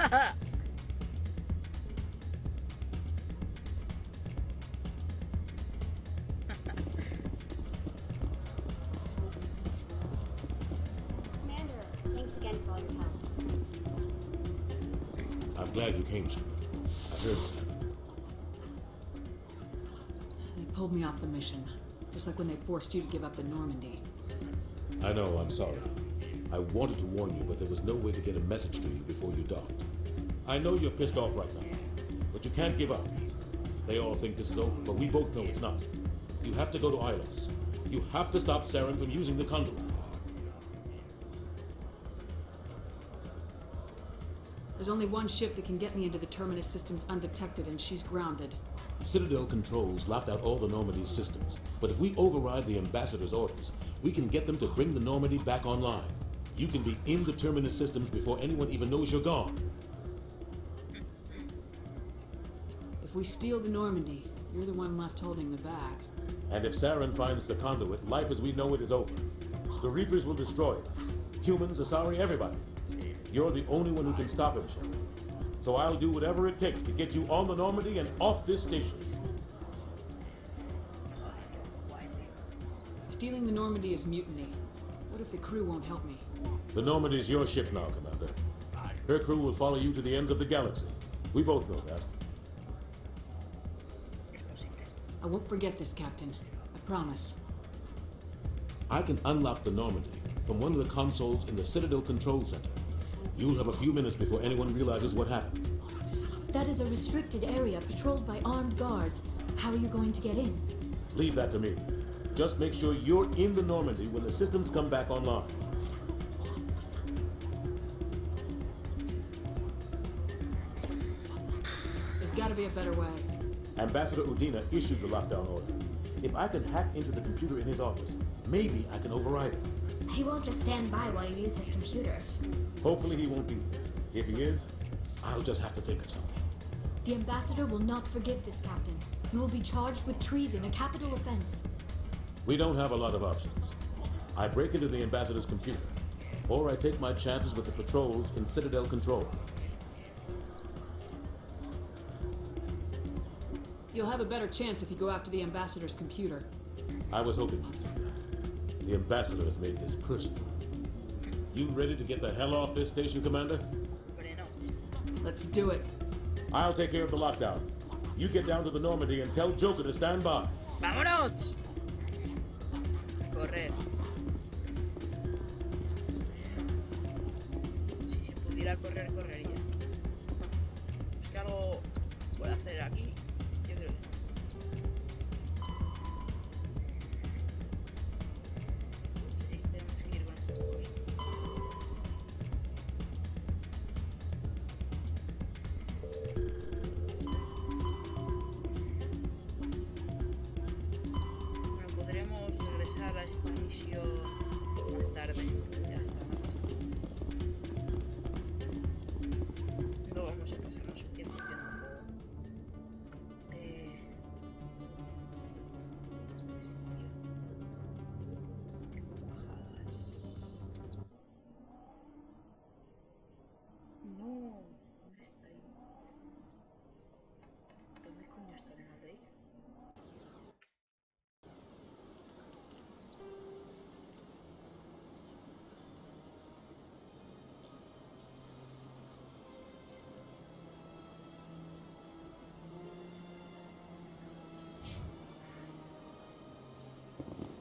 Commander, thanks again for all your help. I'm glad you came, Shepard. I heard what happened. They pulled me off the mission, just like when they forced you to give up the Normandy. I know, I'm sorry. I wanted to warn you, but there was no way to get a message to you before you docked. I know you're pissed off right now, but you can't give up. They all think this is over, but we both know it's not. You have to go to Ilos. You have to stop Saren from using the conduit. There's only one ship that can get me into the Terminus systems undetected, and she's grounded. Citadel controls locked out all the Normandy's systems, but if we override the Ambassador's orders, we can get them to bring the Normandy back online. You can be in the Terminus systems before anyone even knows you're gone. If we steal the Normandy, you're the one left holding the bag. And if Saren finds the conduit, life as we know it is over. The Reapers will destroy us. Humans, Asari, everybody. You're the only one who can stop him, Shepard. So I'll do whatever it takes to get you on the Normandy and off this station. Stealing the Normandy is mutiny. What if the crew won't help me? The Normandy's your ship now, Commander. Her crew will follow you to the ends of the galaxy. We both know that. I won't forget this, Captain. I promise. I can unlock the Normandy from one of the consoles in the Citadel Control Center. You'll have a few minutes before anyone realizes what happened. That is a restricted area patrolled by armed guards. How are you going to get in? Leave that to me. Just make sure you're in the Normandy when the systems come back online. There's gotta be a better way. Ambassador Udina issued the lockdown order. If I can hack into the computer in his office, maybe I can override it. He won't just stand by while you use his computer. Hopefully he won't be there. If he is, I'll just have to think of something. The ambassador will not forgive this, Captain. You will be charged with treason, a capital offense. We don't have a lot of options. I break into the ambassador's computer, or I take my chances with the patrols in Citadel Control. You'll have a better chance if you go after the ambassador's computer. I was hoping you'd say that. The ambassador has made this personal. You ready to get the hell off this station, Commander? Let's do it. I'll take care of the lockdown. You get down to the Normandy and tell Joker to stand by. ¡Vámonos! Correr. Si se pudiera correr, correría. Es que algo puedo hacer aquí. Yo creo que no. Sí, tenemos que ir con estas cosas. Bueno, podremos regresar a esta misión más tarde. Ya está, no pasa nada. No vamos a pasarnos el tiempo viendo un juego. Sí. Bajadas. No, ¿dónde está ahí? ¿Dónde coño está el rey?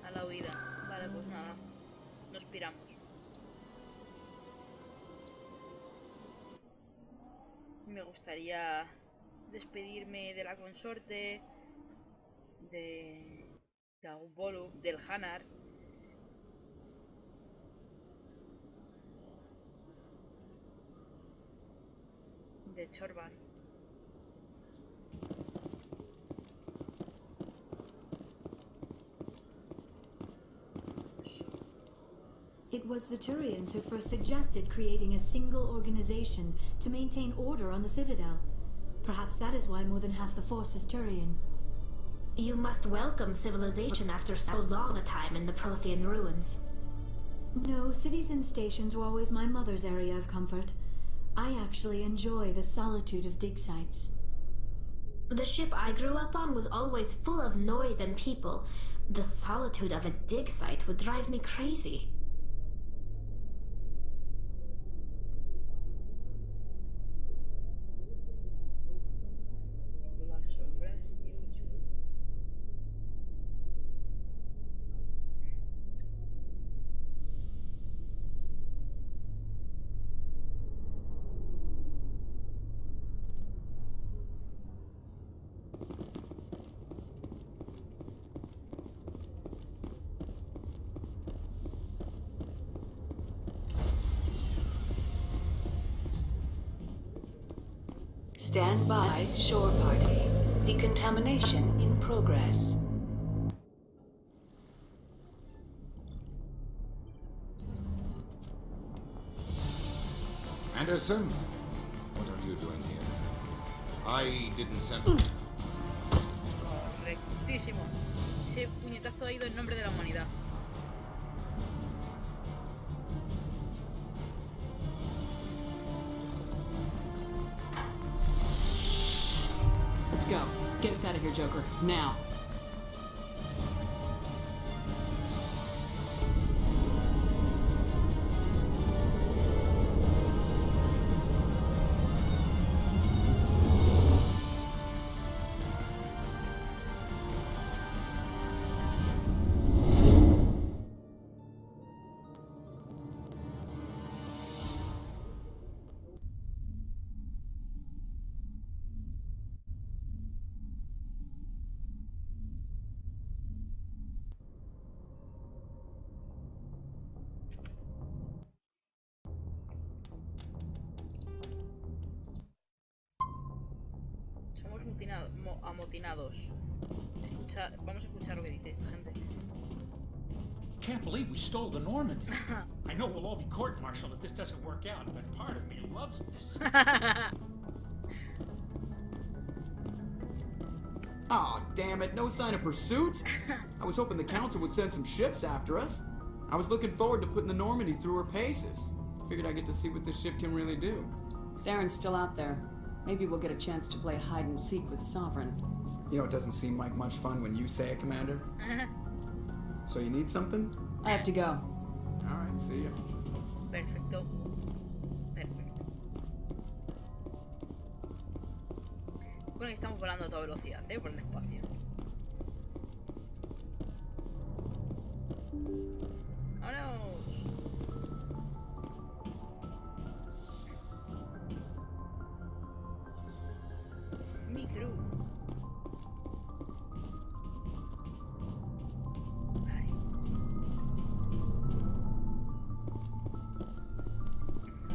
A la huida. Vale, pues nada. Nos piramos. Me gustaría despedirme de la consorte, de Aubolu, del Hanar. De Chorban. It was the Turians who first suggested creating a single organization to maintain order on the Citadel. Perhaps that is why more than half the force is Turian. You must welcome civilization after so long a time in the Prothean ruins. No, cities and stations were always my mother's area of comfort. I actually enjoy the solitude of dig sites. The ship I grew up on was always full of noise and people. The solitude of a dig site would drive me crazy. Las sombras y muy chulo. Stand by, shore party. Decontamination in progress. Anderson? What are you doing here? I didn't send... Correctísimo. Ese puñetazo ha ido en nombre de la humanidad. Let's go. Get us out of here, Joker. Now. Amotinados. Vamos a escuchar lo que dice esta gente. Can't believe we stole the Normandy. I know we'll all be court-martialed if this doesn't work out, but part of me loves this. Aw, damn it, no sign of pursuit? I was hoping the council would send some ships after us. I was looking forward to putting the Normandy through her paces. Figured I'd get to see what this ship can really do. Saren's still out there. Maybe we'll get a chance to play hide and seek with Sovereign. You know, it doesn't seem like much fun when you say it, Commander. So you need something? I have to go. Alright, see ya. Perfecto. Perfecto. Bueno, que estamos volando a toda velocidad, por el espacio. ¡Vámonos! Mi crew. Ay.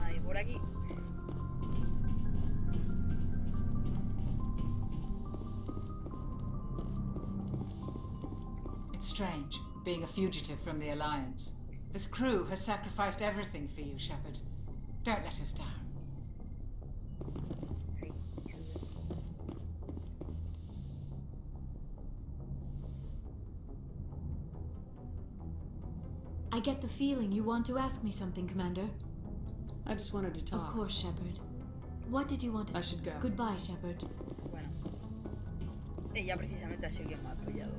Ahí, por aquí. It's strange, being a fugitive from the Alliance. This crew has sacrificed everything for you, Shepard. Don't let us down. I get the feeling you want to ask me something, Commander. I just wanted to talk. Of course, Shepard. What did you want to... I should go. Goodbye, Shepard. Bueno. Ella precisamente ha sido quien me ha apoyado.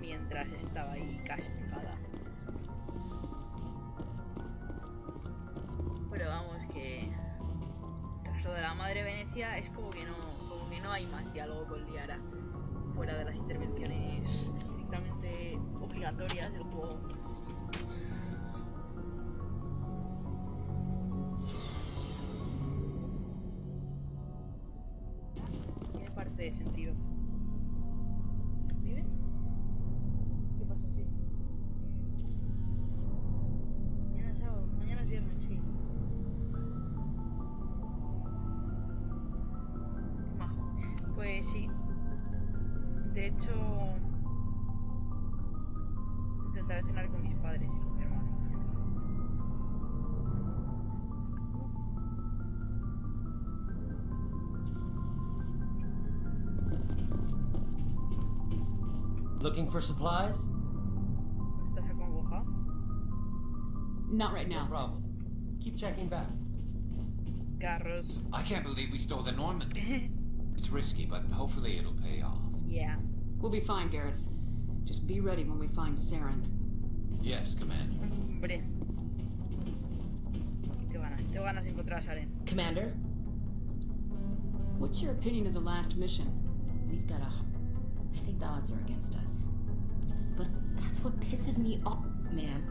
Mientras estaba ahí castigada. Pero vamos que... Tras lo de la Madre Venecia es como que no hay más diálogo con Liara. Fuera de las intervenciones estrictamente obligatorias del juego. Tiene parte de sentido. ¿Vive? ¿Qué pasa así? Mañana es sábado, mañana es viernes, sí. Majo. Pues sí. De hecho, intentaré cenar con mis padres y con mi hermano. Looking for supplies? ¿Estás acongojado? Not right now. No problems. Keep checking back. Carros. I can't believe we stole the Normandy. It's risky, but hopefully it'll pay off. Yeah. We'll be fine, Garrus. Just be ready when we find Saren. Yes, Commander. Hombre. Tengo ganas de encontrar a Saren. Commander? What's your opinion of the last mission? We've got I think the odds are against us. But that's what pisses me off, ma'am.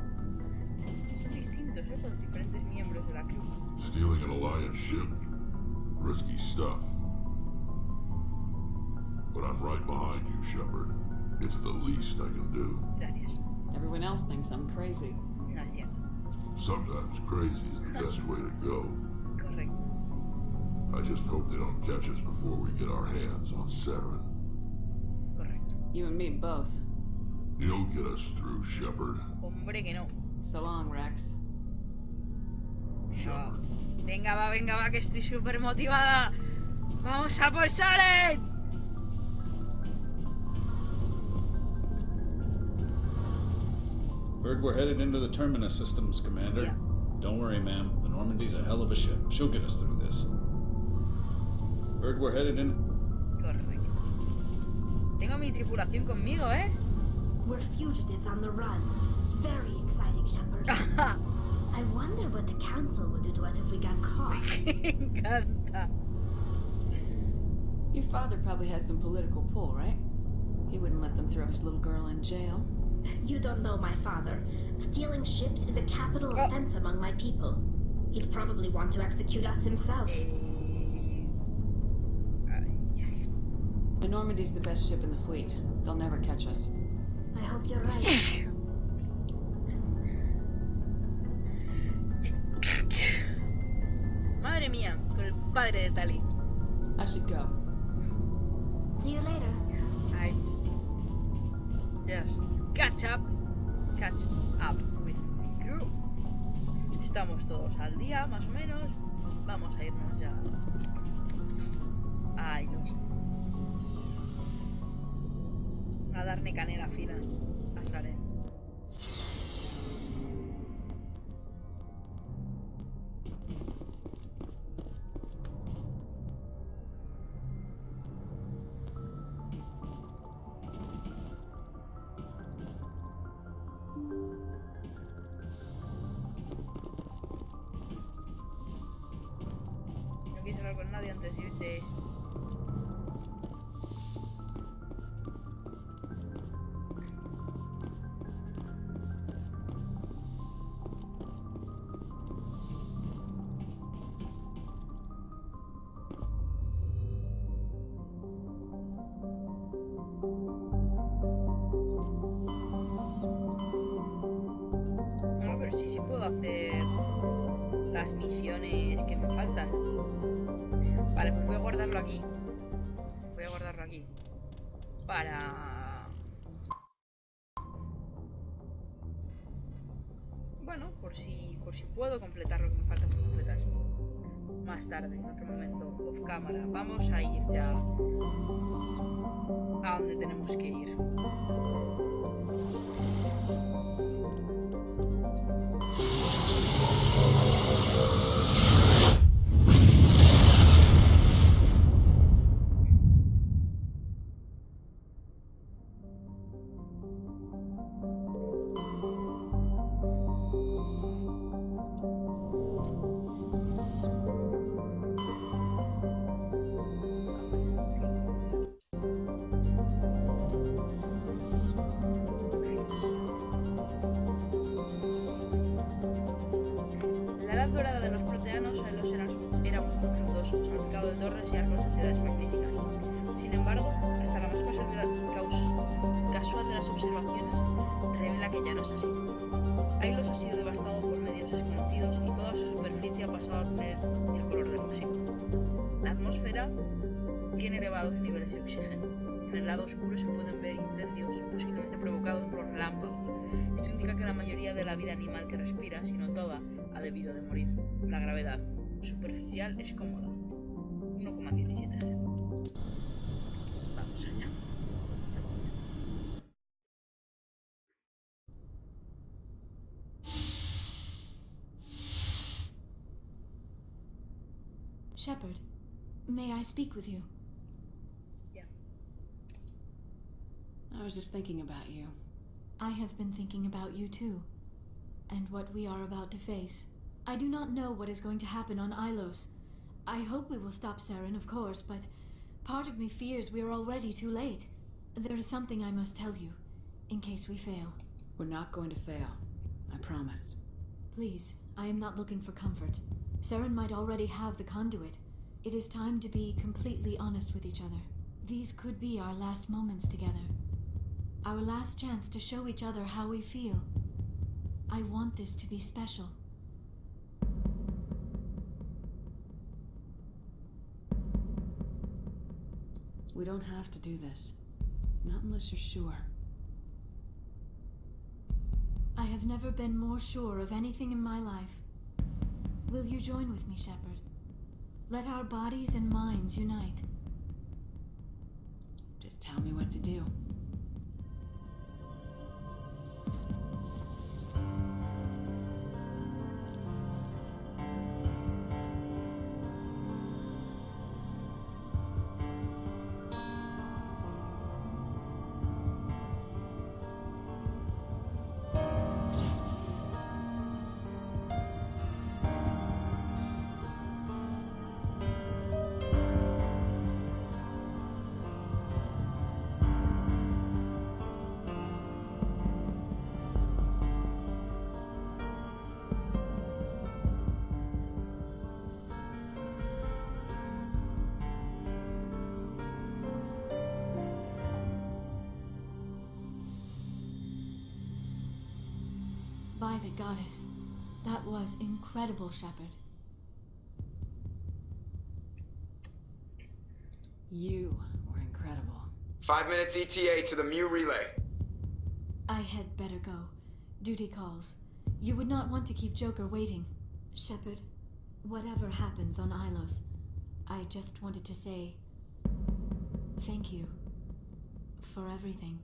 Son distintos, los diferentes miembros de la crew. Stealing an Alliance ship? Risky stuff. But I'm right behind you, Shepard. It's the least I can do. Gracias. Everyone else thinks I'm crazy. No es cierto. Sometimes crazy is the best way to go. Correcto. I just hope they don't catch us before we get our hands on Saren. Correcto. You and me both. You'll get us through, Shepard. Hombre que no. So long, Rex. Shepard. Venga, va, que estoy súper motivada. ¡Vamos a por Saren! Heard we're headed into the Terminus systems, Commander. Yeah. Don't worry, ma'am. The Normandy's a hell of a ship. She'll get us through this. Heard we're headed in... Correcto. Tengo mi tripulación conmigo, ¿eh? We're fugitives on the run. Very exciting, Shepard. I wonder what the Council would do to us if we got caught. Me encanta. Your father probably has some political pull, right? He wouldn't let them throw his little girl in jail. You don't know my father. Stealing ships is a capital offense among my people. He'd probably want to execute us himself. The Normandy's the best ship in the fleet. They'll never catch us. I hope you're right. Madre mía, con el padre de Tali. I should go. See you later. I just catch up with the crew. Estamos todos al día, más o menos. Vamos a irnos ya a Ilos. A darle canela fina a Saren. No quieres hablar con nadie antes de irte. No, pero sí puedo hacer las misiones que me faltan. Vale, pues voy a guardarlo aquí. Para... Bueno, por si puedo completar lo que me falta por completar. Más tarde, en otro momento, off cámara. Vamos a ir ya a donde tenemos que ir. La edad dorada de los proteanos, Ilos era un fructuoso, salpicado de torres y arcos de ciudades magníficas. Sin embargo, hasta la más casual de las observaciones revela que ya no es así. Ilos ha sido devastado por medios desconocidos y toda su superficie ha pasado a tener el color del óxido. La atmósfera tiene elevados niveles de oxígeno. En el lado oscuro se pueden ver incendios, posiblemente provocados por los relámpagos. Esto indica que la mayoría de la vida animal que respira, si no toda, ha debido de morir. La gravedad superficial es cómoda. 1,17 G. Vamos allá. Shepard, may I speak with you? Yeah. I was just thinking about you. I have been thinking about you too, and what we are about to face. I do not know what is going to happen on Ilos. I hope we will stop Saren, of course, but part of me fears we are already too late. There is something I must tell you, in case we fail. We're not going to fail. I promise. Please, I am not looking for comfort. Saren might already have the conduit. It is time to be completely honest with each other. These could be our last moments together. Our last chance to show each other how we feel. I want this to be special. We don't have to do this. Not unless you're sure. I have never been more sure of anything in my life. Will you join with me, Shepard? Let our bodies and minds unite. Just tell me what to do. By the goddess, that was incredible, Shepard. You were incredible. 5 minutes ETA to the Mu relay. I had better go. Duty calls. You would not want to keep Joker waiting. Shepard, whatever happens on Ilos, I just wanted to say thank you for everything.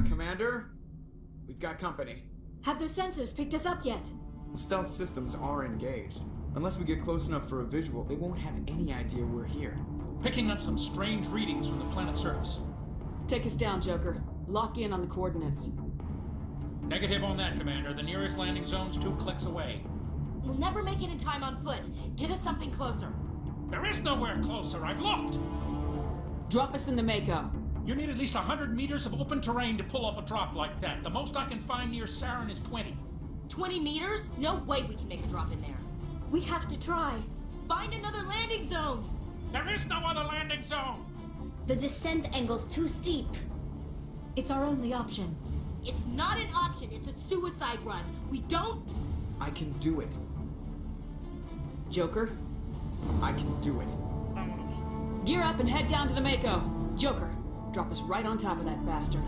Commander? We've got company. Have their sensors picked us up yet? The stealth systems are engaged. Unless we get close enough for a visual, they won't have any idea we're here. Picking up some strange readings from the planet's surface. Take us down, Joker. Lock in on the coordinates. Negative on that, Commander. The nearest landing zone's 2 clicks away. We'll never make it in time on foot. Get us something closer. There is nowhere closer. I've looked. Drop us in the Mako. You need at least 100 meters of open terrain to pull off a drop like that. The most I can find near Saren is 20. 20 meters? No way we can make a drop in there. We have to try. Find another landing zone! There is no other landing zone! The descent angle's too steep. It's our only option. It's not an option, it's a suicide run. We don't... I can do it. Joker? I can do it. Gear up and head down to the Mako. Joker, drop us right on top of that bastard.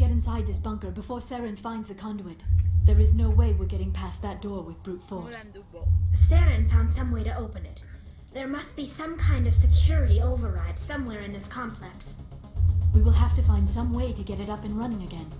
Inside this bunker before Saren finds the conduit. There is no way we're getting past that door with brute force. Saren found some way to open it. There must be some kind of security override somewhere in this complex. We will have to find some way to get it up and running again.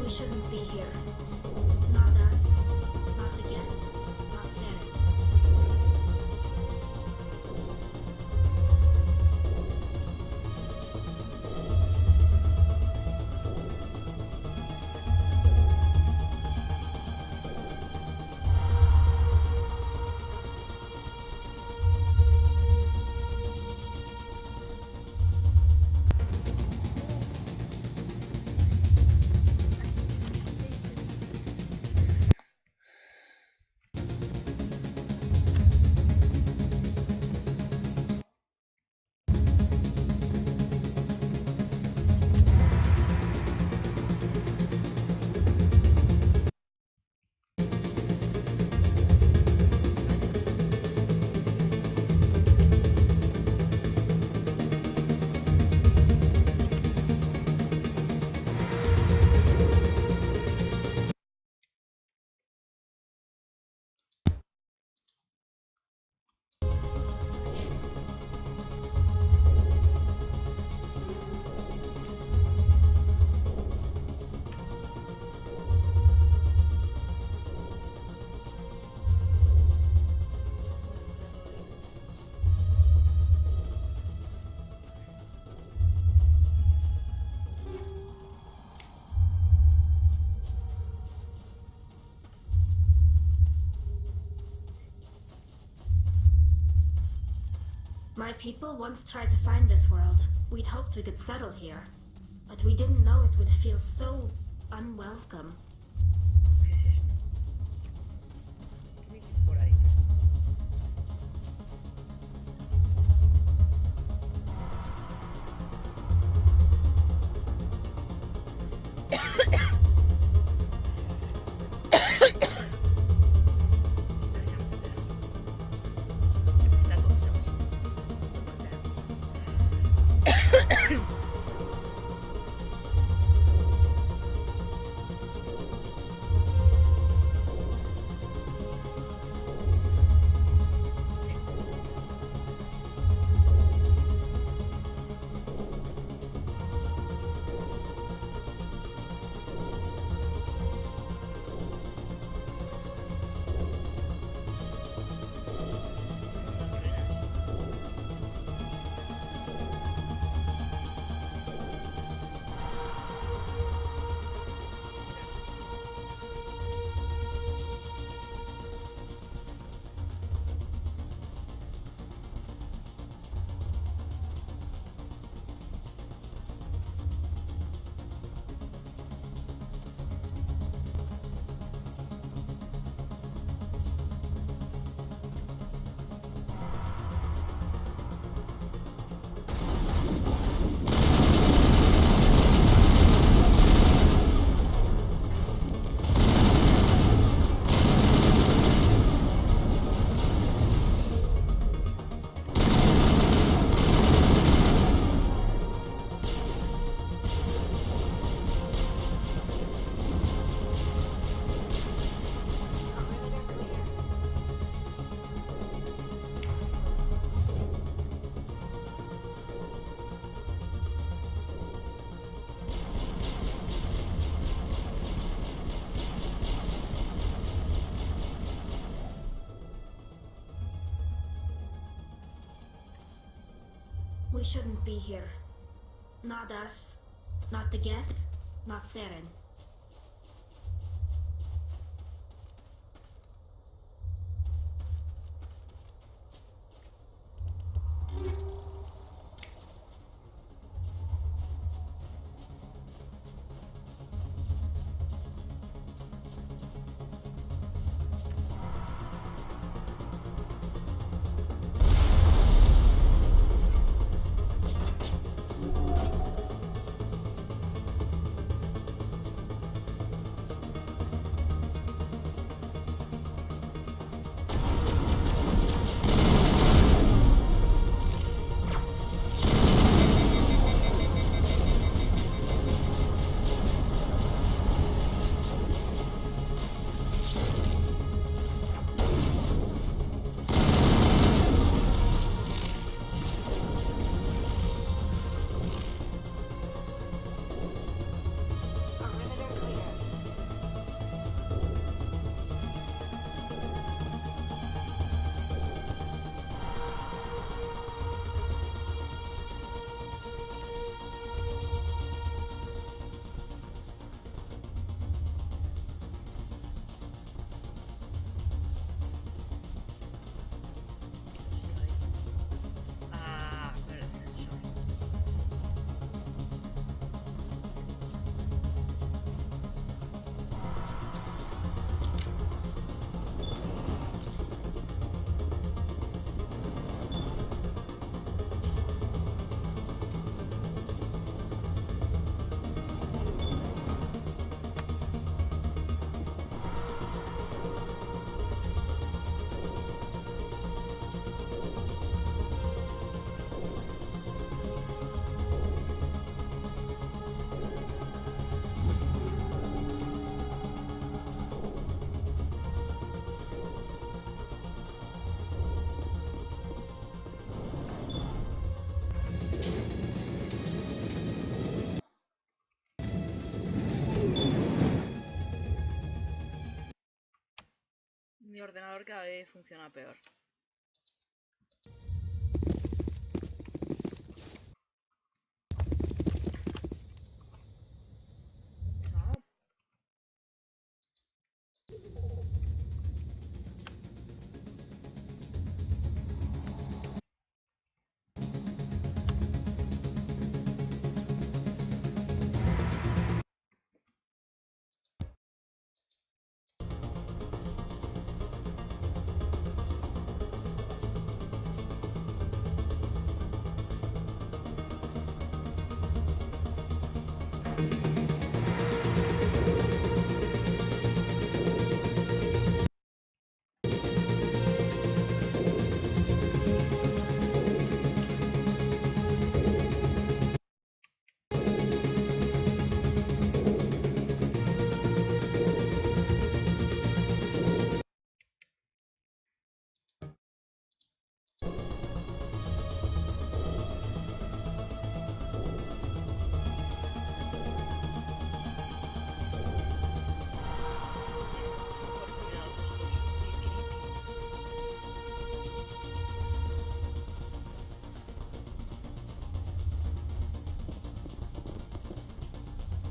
Shouldn't be here. Not us. Not again. Not Seren. My people once tried to find this world. We'd hoped we could settle here. But we didn't know it would feel so unwelcome. ¿Qué es esto? ¿Qué me quito por ahí? We shouldn't be here. Not us. Not the Geth. Not Seren. Mi ordenador cada vez funciona peor.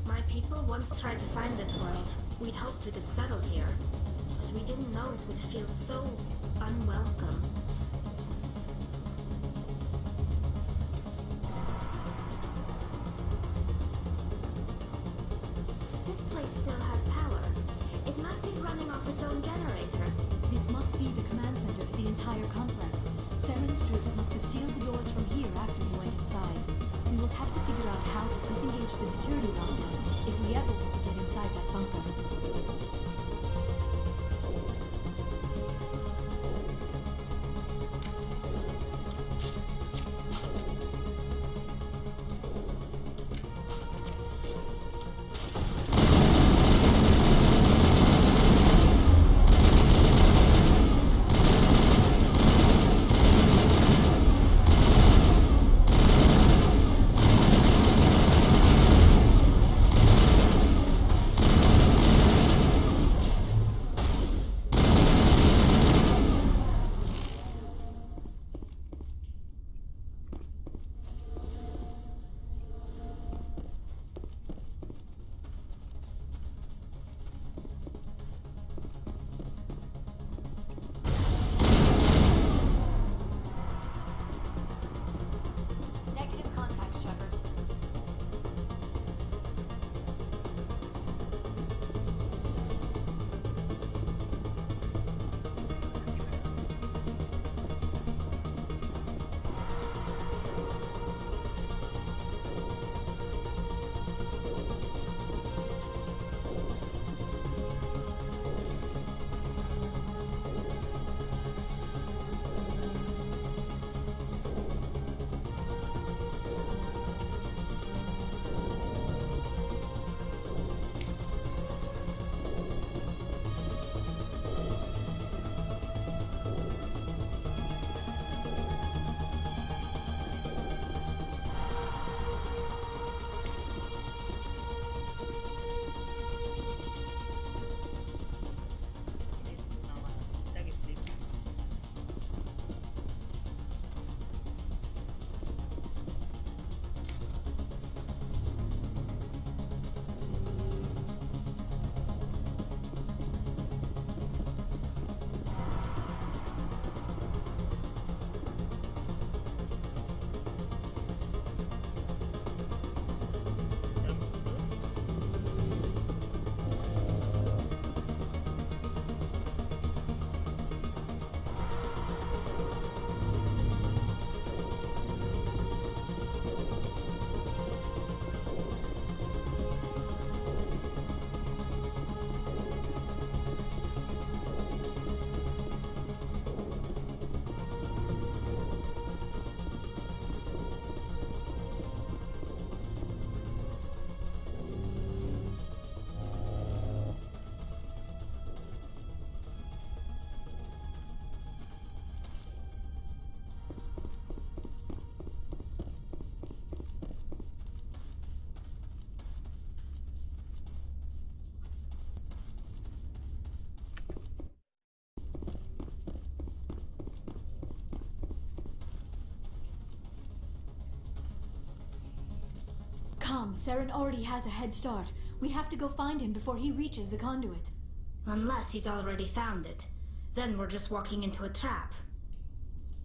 My people once tried to find this world. We'd hoped we could settle here, but we didn't know it would feel so unwelcome. This place still has power. It must be running off its own generator. This must be the command center for the entire complex. Seren's troops must have sealed the doors from here after he went inside. We will have to figure out how to disengage the security lockdown if we ever want to get inside that bunker. Saren already has a head start. We have to go find him before he reaches the conduit. Unless he's already found it. Then we're just walking into a trap.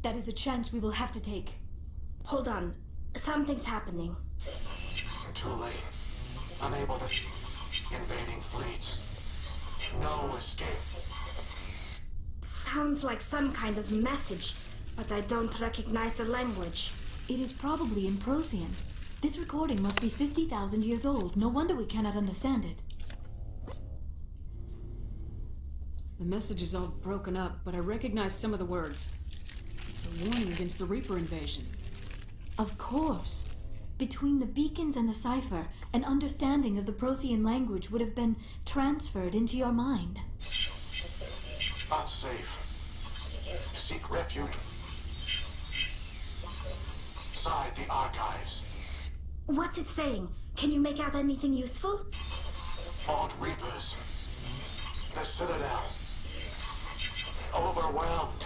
That is a chance we will have to take. Hold on. Something's happening. Too late. Unable to... Invading fleets. No escape. Sounds like some kind of message, but I don't recognize the language. It is probably in Prothean. This recording must be 50,000 years old. No wonder we cannot understand it. The message is all broken up, but I recognize some of the words. It's a warning against the Reaper invasion. Of course. Between the beacons and the cipher, an understanding of the Prothean language would have been transferred into your mind. Unsafe. Seek refuge. Inside the archives. What's it saying? Can you make out anything useful? Fought Reapers. The Citadel. Overwhelmed.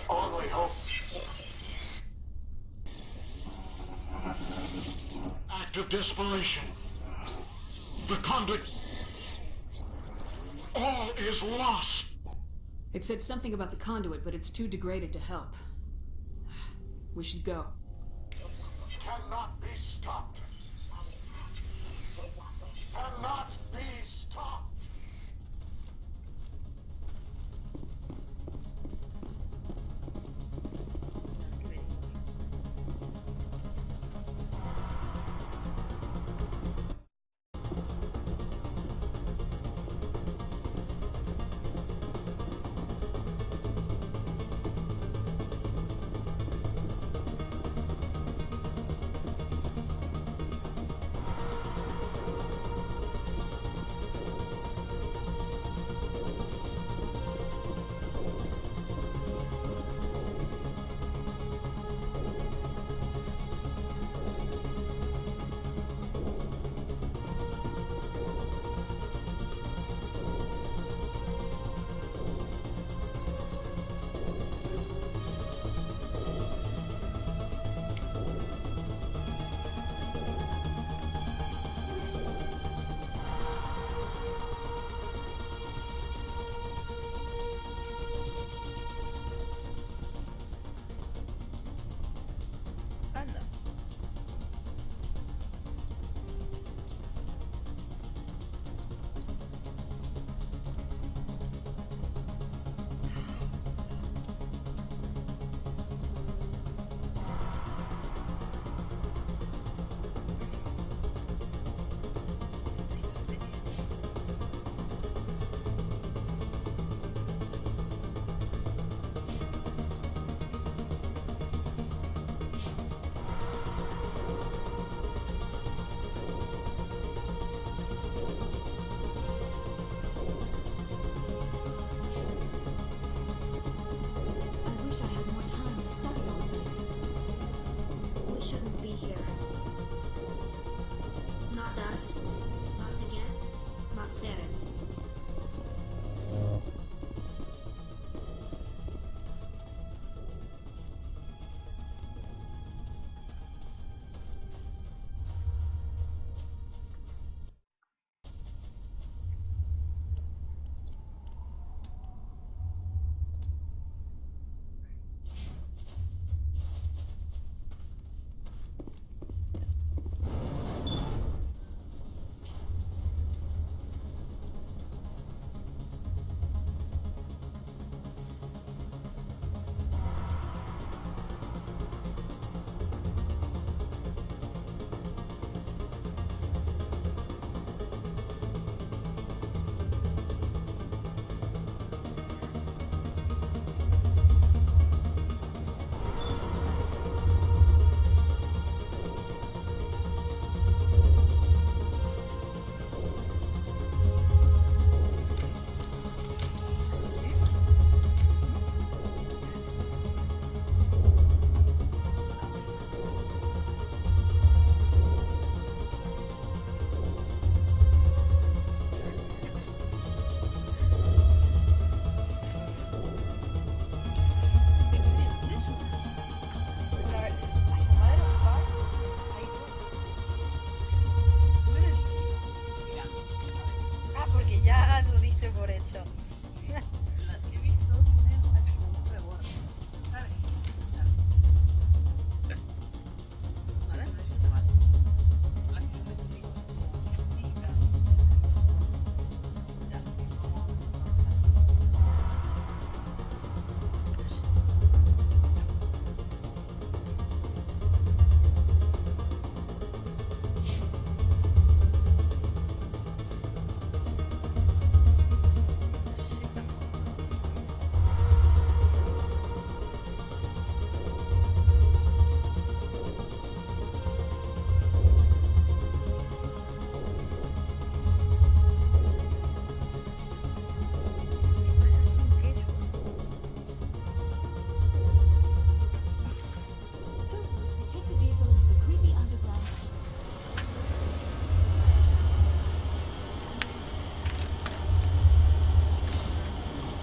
Only hope. Act of desperation. The conduit. All is lost. It said something about the conduit, but it's too degraded to help. We should go. Cannot be stopped. Cannot be stopped.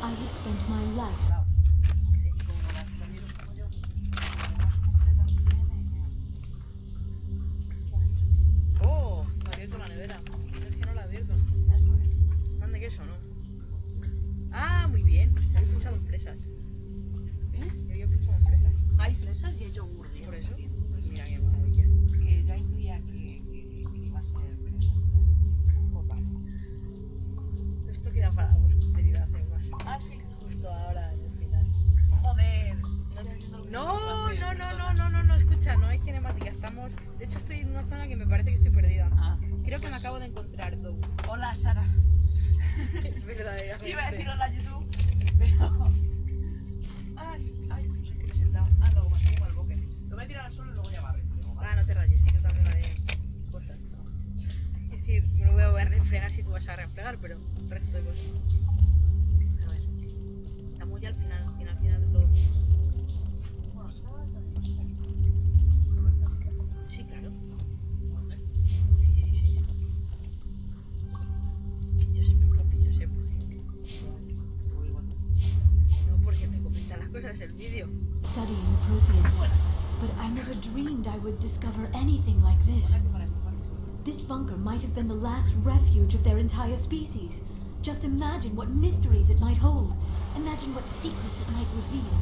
I have spent my life. Oh, me ha abierto la nevera. Es que no la ha abierto. ¿Dónde que eso, no? Ah, muy bien. Había pensado en fresas. ¿Eh? Yo había pensado en fresas. Hay fresas y hay yogur. Por eso. Pues mira qué maravilla. Que ya incluía que iba a ser fresa. Joder. Esto queda para la posteridad, además. Ah, sí. Justo ahora, en el final. Joder. No, escucha, no hay cinemática, estamos... De hecho estoy en una zona que me parece que estoy perdida. Creo que me acabo de encontrar, Doug. Hola, Sara. Es verdaderamente. Iba a decir hola, YouTube, pero... Ay, no sé qué me he sentado. Luego me subo al boque. Lo voy a tirar al suelo y luego ya barre. No te rayes, yo también haré cosas. Es decir, me lo voy a refregar si tú vas a refregar, pero el resto de cosas. A ver. Estamos ya al final de todo. Sí, claro. Sí. Yo sé. No porque me comentan las cosas el vídeo. Studying the Protheans, but I never dreamed I would discover anything like this. This bunker might have been the last refuge of their entire species. Just imagine what mysteries it might hold. Imagine what secrets it might reveal.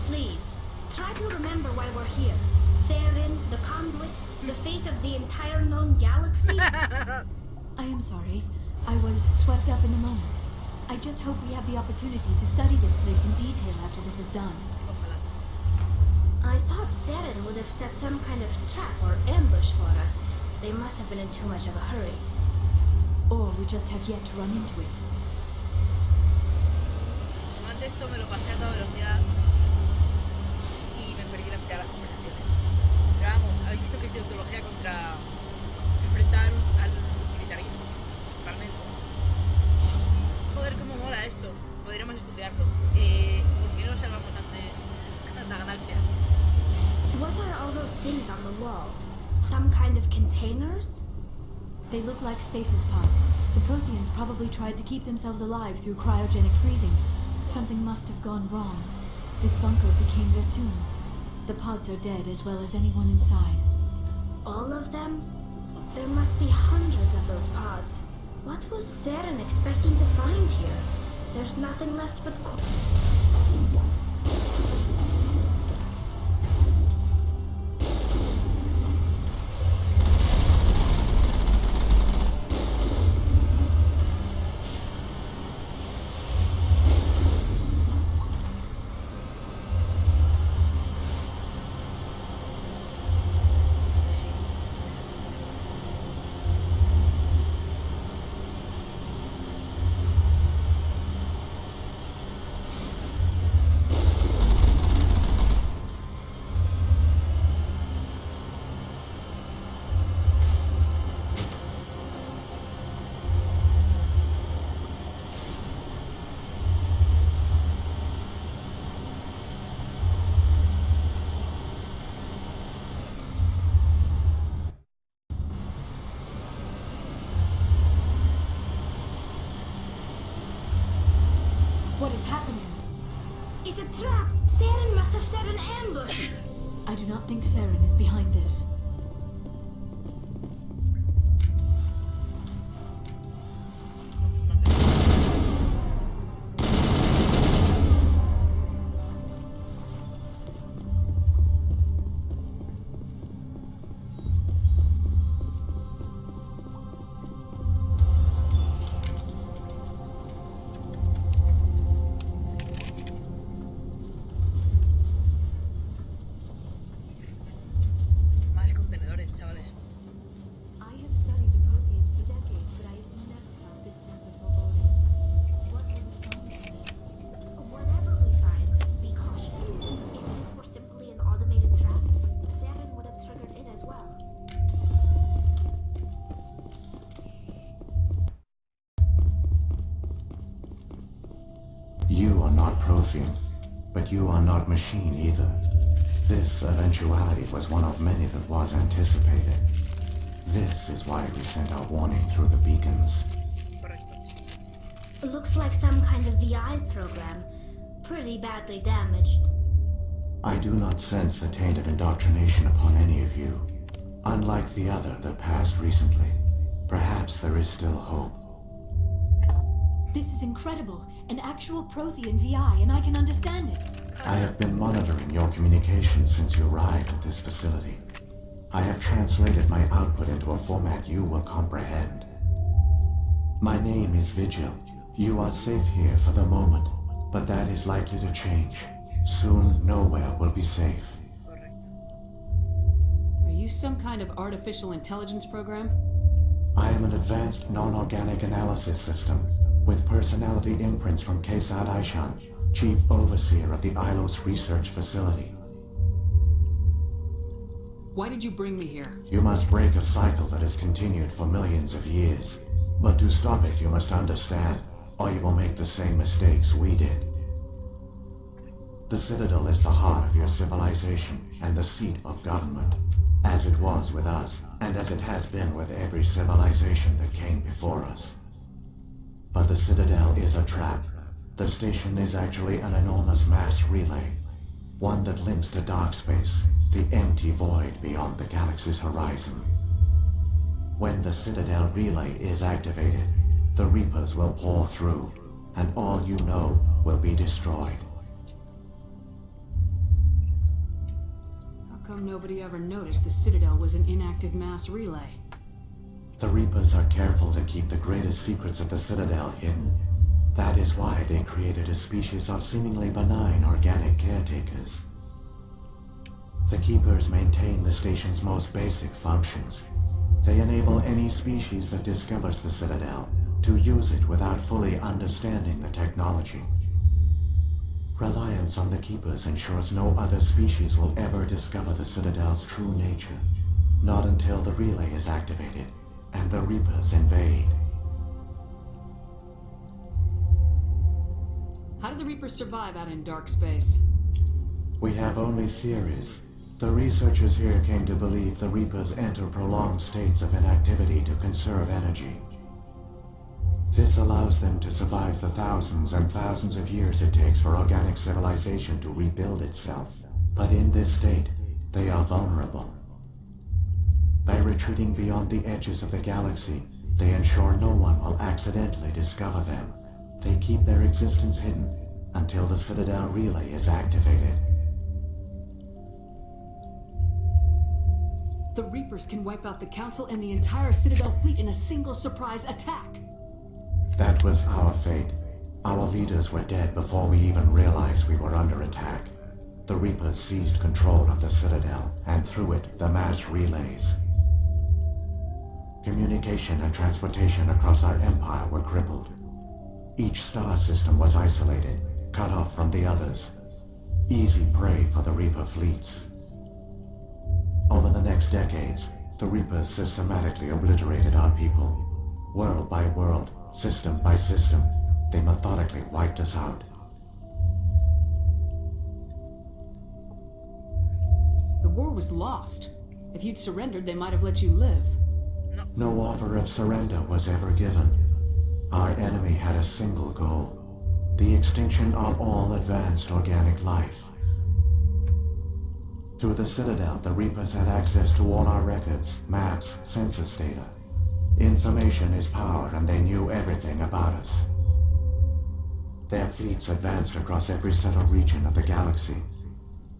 Please, try to remember why we're here. Saren, the conduit, the fate of the entire known galaxy. I am sorry. I was swept up in the moment. I just hope we have the opportunity to study this place in detail after this is done. I thought Saren would have set some kind of trap or ambush for us. They must have been in too much of a hurry. Or we just have yet to run into it. Antes esto me lo pasé a toda velocidad y me perdí la mitad de las conversaciones. Pero vamos, habéis visto que es de ontología contra enfrentar al militarismo, realmente. Joder, cómo mola esto. Podríamos estudiarlo. ¿Por qué no salvamos antes la galaxia? What are all those things on the wall? Some kind of containers? They look like stasis pods. The Protheans probably tried to keep themselves alive through cryogenic freezing. Something must have gone wrong. This bunker became their tomb. The pods are dead as well as anyone inside. All of them? There must be hundreds of those pods. What was Saren expecting to find here? There's nothing left but What is happening? It's a trap! Saren must have set an ambush! I do not think Saren is behind this. You are not Prothean, but you are not machine either. This eventuality was one of many that was anticipated. This is why we sent our warning through the beacons. Looks like some kind of VI program. Pretty badly damaged. I do not sense the taint of indoctrination upon any of you. Unlike the other that passed recently, perhaps there is still hope. This is incredible. An actual Prothean VI, and I can understand it. I have been monitoring your communications since you arrived at this facility. I have translated my output into a format you will comprehend. My name is Vigil. You are safe here for the moment, but that is likely to change. Soon, nowhere will be safe. Are you some kind of artificial intelligence program? I am an advanced non-organic analysis system with personality imprints from Kesad Aishan, Chief Overseer of the Ilos Research Facility. Why did you bring me here? You must break a cycle that has continued for millions of years. But to stop it, you must understand, or you will make the same mistakes we did. The Citadel is the heart of your civilization and the seat of government, as it was with us, and as it has been with every civilization that came before us. But the Citadel is a trap. The station is actually an enormous mass relay, one that links to dark space, the empty void beyond the galaxy's horizon. When the Citadel relay is activated, the Reapers will pour through, and all you know will be destroyed. How come nobody ever noticed the Citadel was an inactive mass relay? The Reapers are careful to keep the greatest secrets of the Citadel hidden. That is why they created a species of seemingly benign organic caretakers. The Keepers maintain the station's most basic functions. They enable any species that discovers the Citadel to use it without fully understanding the technology. Reliance on the Keepers ensures no other species will ever discover the Citadel's true nature. Not until the relay is activated and the Reapers invade. How do the Reapers survive out in dark space? We have only theories. The researchers here came to believe the Reapers enter prolonged states of inactivity to conserve energy. This allows them to survive the thousands and thousands of years it takes for organic civilization to rebuild itself. But in this state, they are vulnerable. By retreating beyond the edges of the galaxy, they ensure no one will accidentally discover them. They keep their existence hidden until the Citadel relay is activated. The Reapers can wipe out the Council and the entire Citadel fleet in a single surprise attack. That was our fate. Our leaders were dead before we even realized we were under attack. The Reapers seized control of the Citadel, and through it, the mass relays. Communication and transportation across our empire were crippled. Each star system was isolated, cut off from the others. Easy prey for the Reaper fleets. Over the next decades, the Reapers systematically obliterated our people. World by world, system by system, they methodically wiped us out. The war was lost. If you'd surrendered, they might have let you live. No offer of surrender was ever given. Our enemy had a single goal: the extinction of all advanced organic life. Through the Citadel, the Reapers had access to all our records, maps, census data. Information is power, and they knew everything about us. Their fleets advanced across every settled region of the galaxy.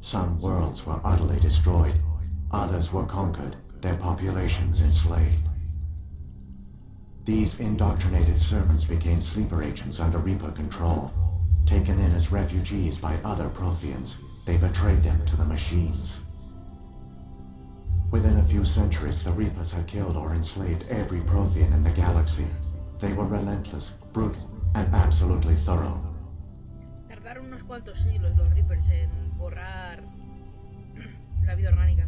Some worlds were utterly destroyed, others were conquered, their populations enslaved. These indoctrinated servants became sleeper agents under Reaper control. Taken in as refugees by other Protheans, they betrayed them to the machines. Within a few centuries, the Reapers had killed or enslaved every Prothean in the galaxy. They were relentless, brutal, and absolutely thorough. Tardaron unos cuantos siglos los Reapers en borrar la vida orgánica.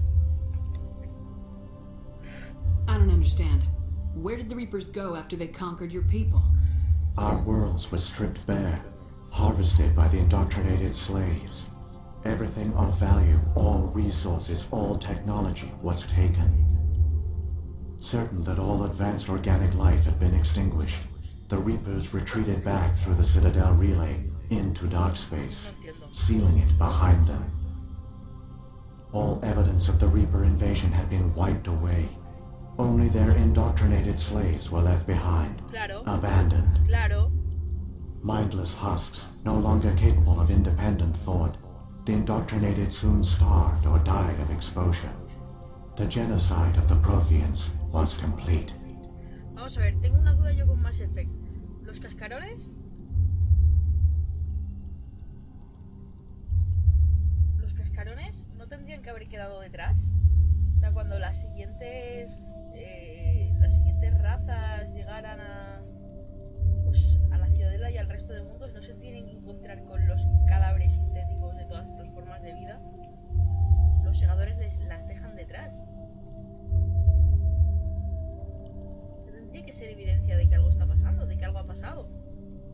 I don't understand. Where did the Reapers go after they conquered your people? Our worlds were stripped bare, harvested by the indoctrinated slaves. Everything of value, all resources, all technology was taken. Certain that all advanced organic life had been extinguished, The Reapers retreated back through the Citadel relay into dark space, sealing it behind them. All evidence of the Reaper invasion had been wiped away. Only their indoctrinated slaves were left behind, abandoned. Mindless husks, no longer capable of independent thought. The indoctrinated soon starved or died of exposure. The genocide of the Protheans was complete. Vamos a ver, tengo una duda yo con Mass Effect. ¿Los cascarones? ¿Los cascarones no tendrían que haber quedado detrás? O sea, cuando las siguientes razas llegaran a la Ciudadela y al resto de mundos, ¿no se tienen que encontrar con los cadáveres sintéticos de todas estas formas de vida? Los segadores las dejan detrás. Tendría que ser evidencia de que algo está pasando, de que algo ha pasado.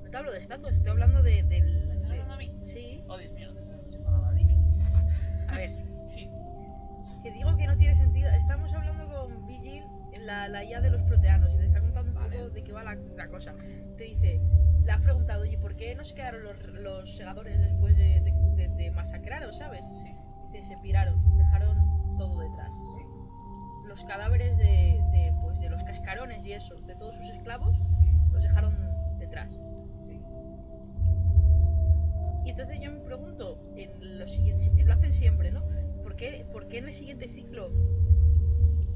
No te hablo de estatuas, estoy hablando de... ¿Me estás hablando a mí? Sí. Oh, Dios mío, no te estoy escuchando nada, dime. A ver. Sí. Que digo que no tiene sentido. Estamos hablando con Vigil, la IA de los proteanos, y te está contando un poco de qué va la cosa. Te dice, le has preguntado, oye, ¿por qué no se quedaron los segadores después de masacraros, sabes? Sí. Dice, se piraron, dejaron todo detrás. Sí. Los cadáveres de los cascarones y eso, de todos sus esclavos, los dejaron detrás. Sí. Y entonces yo me pregunto, en lo siguiente, lo hacen siempre, ¿no? ¿Por qué en el siguiente ciclo,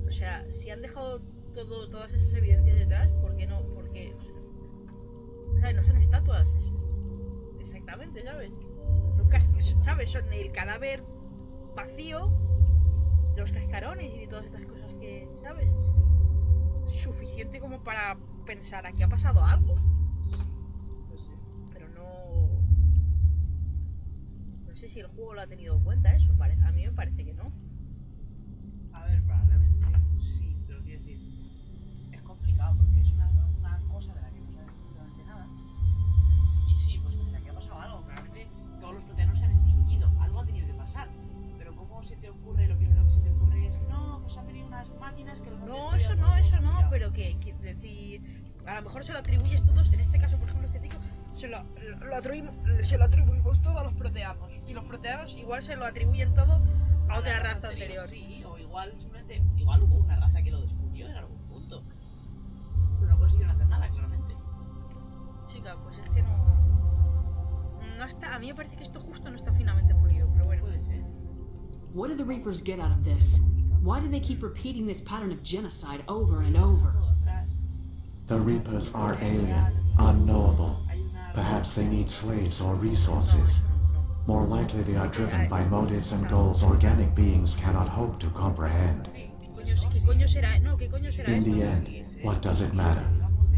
o sea, si han dejado todas esas evidencias detrás, ¿por qué no? Porque, o sea, no son estatuas, exactamente, ¿sabes? ¿Sabes? Son el cadáver vacío, los cascarones y todas estas cosas que, ¿sabes? Suficiente como para pensar, aquí ha pasado algo. Pero no sé si el juego lo ha tenido en cuenta eso, a mí me parece que no. A ver, probablemente sí, pero quiero decir, es complicado porque es una cosa de la que no sabes absolutamente nada. Y sí, pues aquí ha pasado algo, probablemente todos los proteanos se han extinguido, algo ha tenido que pasar. Pero ¿cómo se te ocurre? Lo primero que se te ocurre es, no, pues han venido unas máquinas que los han No, eso no, pero que decir, a lo mejor se lo atribuyes todos, en este caso, por ejemplo, este tico, se lo atribuimos todo a los proteanos. Y los proteanos igual se lo atribuyen todo a otra raza anterior. Sí, o igual simplemente, igual hubo una raza que lo descubrió en algún punto. Pero no consiguieron hacer nada, claramente. Chica, pues es que no está, a mí me parece que esto justo no está finamente pulido, pero bueno. Puede ser. What do the Reapers get out of this? Why do they keep repeating this pattern of genocide over and over? The Reapers are alien, unknowable. Perhaps they need slaves or resources. More likely they are driven by motives and goals organic beings cannot hope to comprehend. In the end, what does it matter?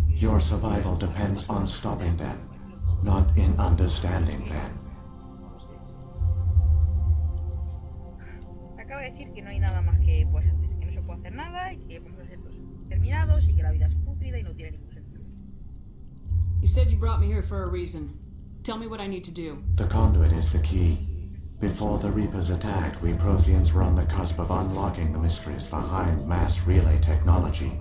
Your survival depends on stopping them, not in understanding them. Acaba de decir que no hay nada más que puedes hacer, que no se puede hacer nada y que vamos a ser terminados y que la vida es pútrida y no tiene ningún sentido. You said you brought me here for a reason. Tell me what I need to do. The conduit is the key. Before the Reapers attacked, we Protheans were on the cusp of unlocking the mysteries behind mass relay technology.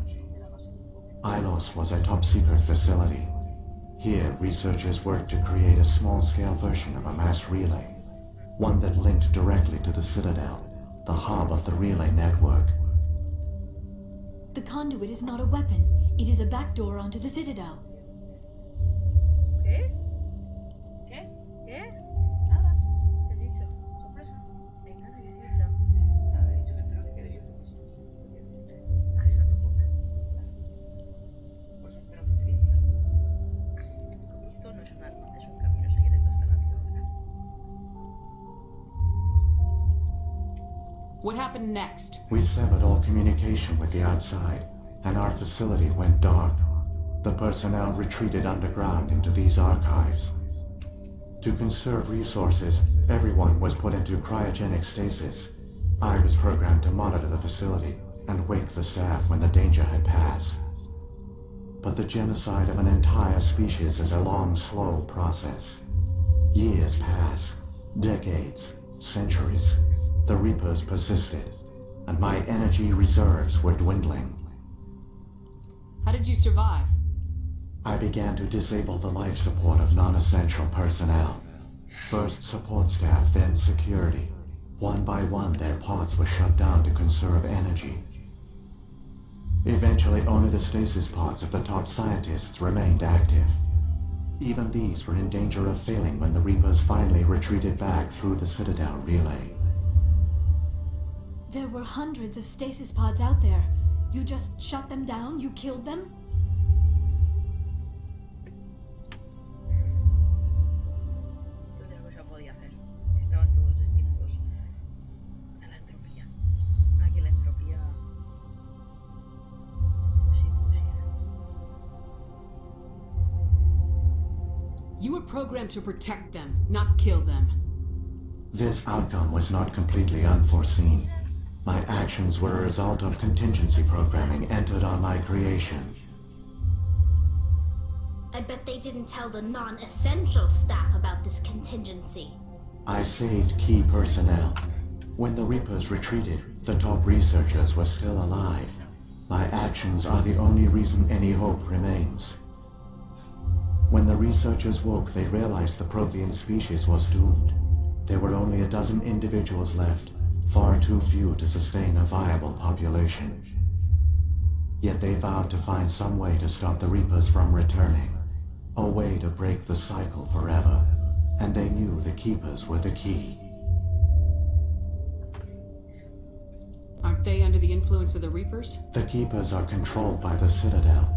Ilos was a top-secret facility. Here, researchers worked to create a small-scale version of a mass relay, one that linked directly to the Citadel, the hub of the relay network. The conduit is not a weapon. It is a backdoor onto the Citadel. ¿Qué? ¿Qué? ¿Qué? Nada. ¿Qué he dicho? ¿Sorpresa? Venga, ¿qué has dicho? Nada, he dicho que espero que quede bien. Ah, eso no puedo. Pues espero que quede bien. Esto no es un arma, es un camino secreto hasta la ciudad. What happened next? We severed all communication with the outside, and our facility went dark. The personnel retreated underground into these archives. To conserve resources, everyone was put into cryogenic stasis. I was programmed to monitor the facility and wake the staff when the danger had passed. But the genocide of an entire species is a long, slow process. Years passed, decades, centuries. The Reapers persisted, and my energy reserves were dwindling. How did you survive? I began to disable the life support of non-essential personnel. First support staff, then security. One by one, their pods were shut down to conserve energy. Eventually, only the stasis pods of the top scientists remained active. Even these were in danger of failing when the Reapers finally retreated back through the Citadel relay. There were hundreds of stasis pods out there. You just shut them down? You killed them? Entonces no se podía hacer. Estaban todos destinados a la entropía. A que la entropía os impusiera. You were programmed to protect them, not kill them. This outcome was not completely unforeseen. My actions were a result of contingency programming entered on my creation. I bet they didn't tell the non-essential staff about this contingency. I saved key personnel. When the Reapers retreated, the top researchers were still alive. My actions are the only reason any hope remains. When the researchers woke, they realized the Prothean species was doomed. There were only a dozen individuals left, far too few to sustain a viable population. Yet they vowed to find some way to stop the Reapers from returning. A way to break the cycle forever. And they knew the Keepers were the key. Aren't they under the influence of the Reapers? The Keepers are controlled by the Citadel.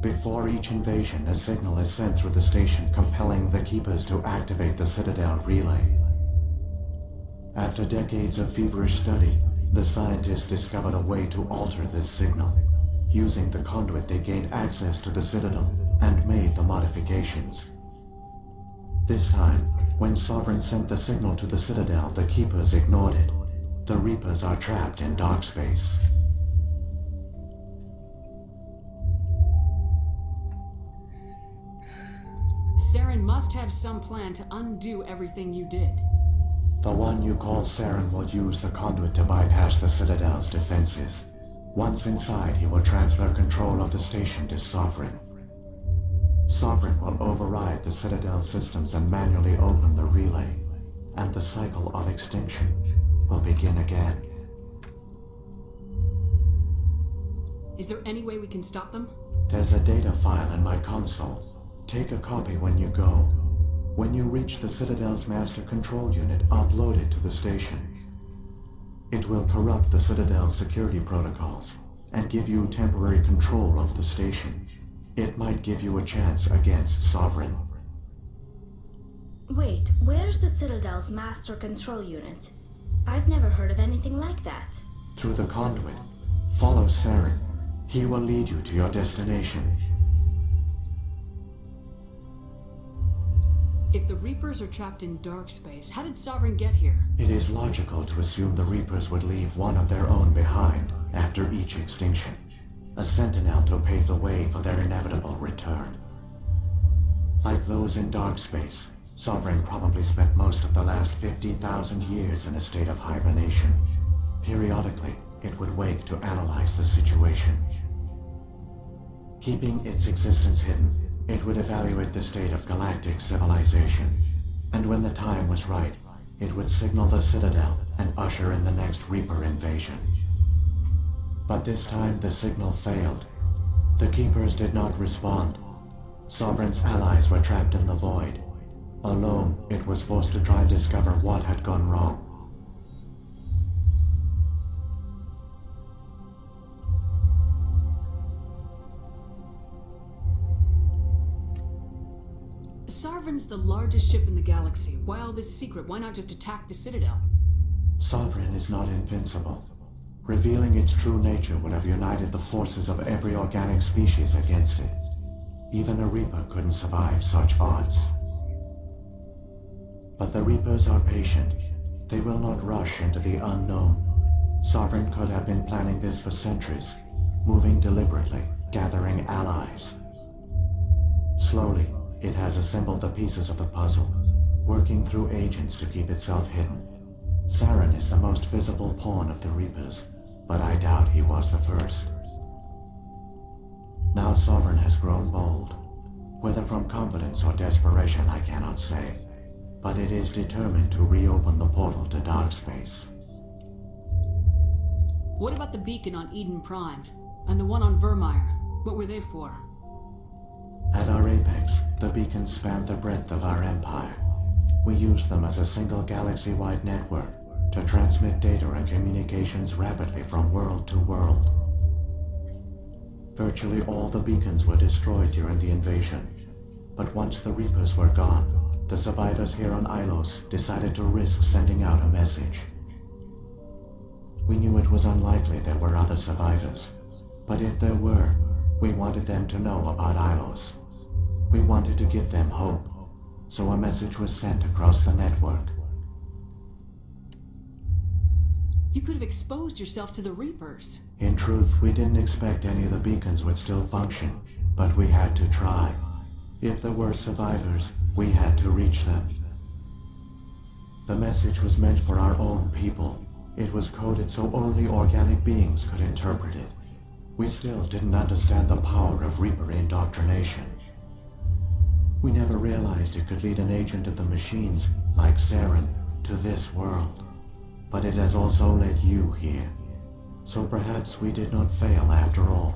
Before each invasion, a signal is sent through the station compelling the Keepers to activate the Citadel relay. After decades of feverish study, the scientists discovered a way to alter this signal. Using the conduit, they gained access to the Citadel and made the modifications. This time, when Sovereign sent the signal to the Citadel, the Keepers ignored it. The Reapers are trapped in dark space. Saren must have some plan to undo everything you did. The one you call Saren will use the conduit to bypass the Citadel's defenses. Once inside, he will transfer control of the station to Sovereign. Sovereign will override the Citadel systems and manually open the relay, and the cycle of extinction will begin again. Is there any way we can stop them? There's a data file in my console. Take a copy when you go. When you reach the Citadel's master control unit, upload it to the station. It will corrupt the Citadel's security protocols and give you temporary control of the station. It might give you a chance against Sovereign. Wait, where's the Citadel's master control unit? I've never heard of anything like that. Through the conduit, follow Saren. He will lead you to your destination. If the Reapers are trapped in dark space, how did Sovereign get here? It is logical to assume the Reapers would leave one of their own behind after each extinction. A sentinel to pave the way for their inevitable return. Like those in dark space, Sovereign probably spent most of the last 50,000 years in a state of hibernation. Periodically, it would wake to analyze the situation. Keeping its existence hidden, it would evaluate the state of galactic civilization. And when the time was right, it would signal the Citadel and usher in the next Reaper invasion. But this time the signal failed. The Keepers did not respond. Sovereign's allies were trapped in the void. Alone, it was forced to try and discover what had gone wrong. Sovereign's the largest ship in the galaxy. Why all this secret? Why not just attack the Citadel? Sovereign is not invincible. Revealing its true nature would have united the forces of every organic species against it. Even a Reaper couldn't survive such odds. But the Reapers are patient. They will not rush into the unknown. Sovereign could have been planning this for centuries, moving deliberately, gathering allies. Slowly, it has assembled the pieces of the puzzle, working through agents to keep itself hidden. Saren is the most visible pawn of the Reapers, but I doubt he was the first. Now Sovereign has grown bold. Whether from confidence or desperation, I cannot say. But it is determined to reopen the portal to dark space. What about the beacon on Eden Prime? And the one on Vermeer? What were they for? At our apex, the beacons spanned the breadth of our empire. We used them as a single galaxy-wide network to transmit data and communications rapidly from world to world. Virtually all the beacons were destroyed during the invasion, but once the Reapers were gone, the survivors here on Ilos decided to risk sending out a message. We knew it was unlikely there were other survivors, but if there were, we wanted them to know about Ilos. We wanted to give them hope, so a message was sent across the network. You could have exposed yourself to the Reapers. In truth, we didn't expect any of the beacons would still function, but we had to try. If there were survivors, we had to reach them. The message was meant for our own people. It was coded so only organic beings could interpret it. We still didn't understand the power of Reaper indoctrination. We never realized it could lead an agent of the machines, like Saren, to this world. But it has also led you here. So perhaps we did not fail after all.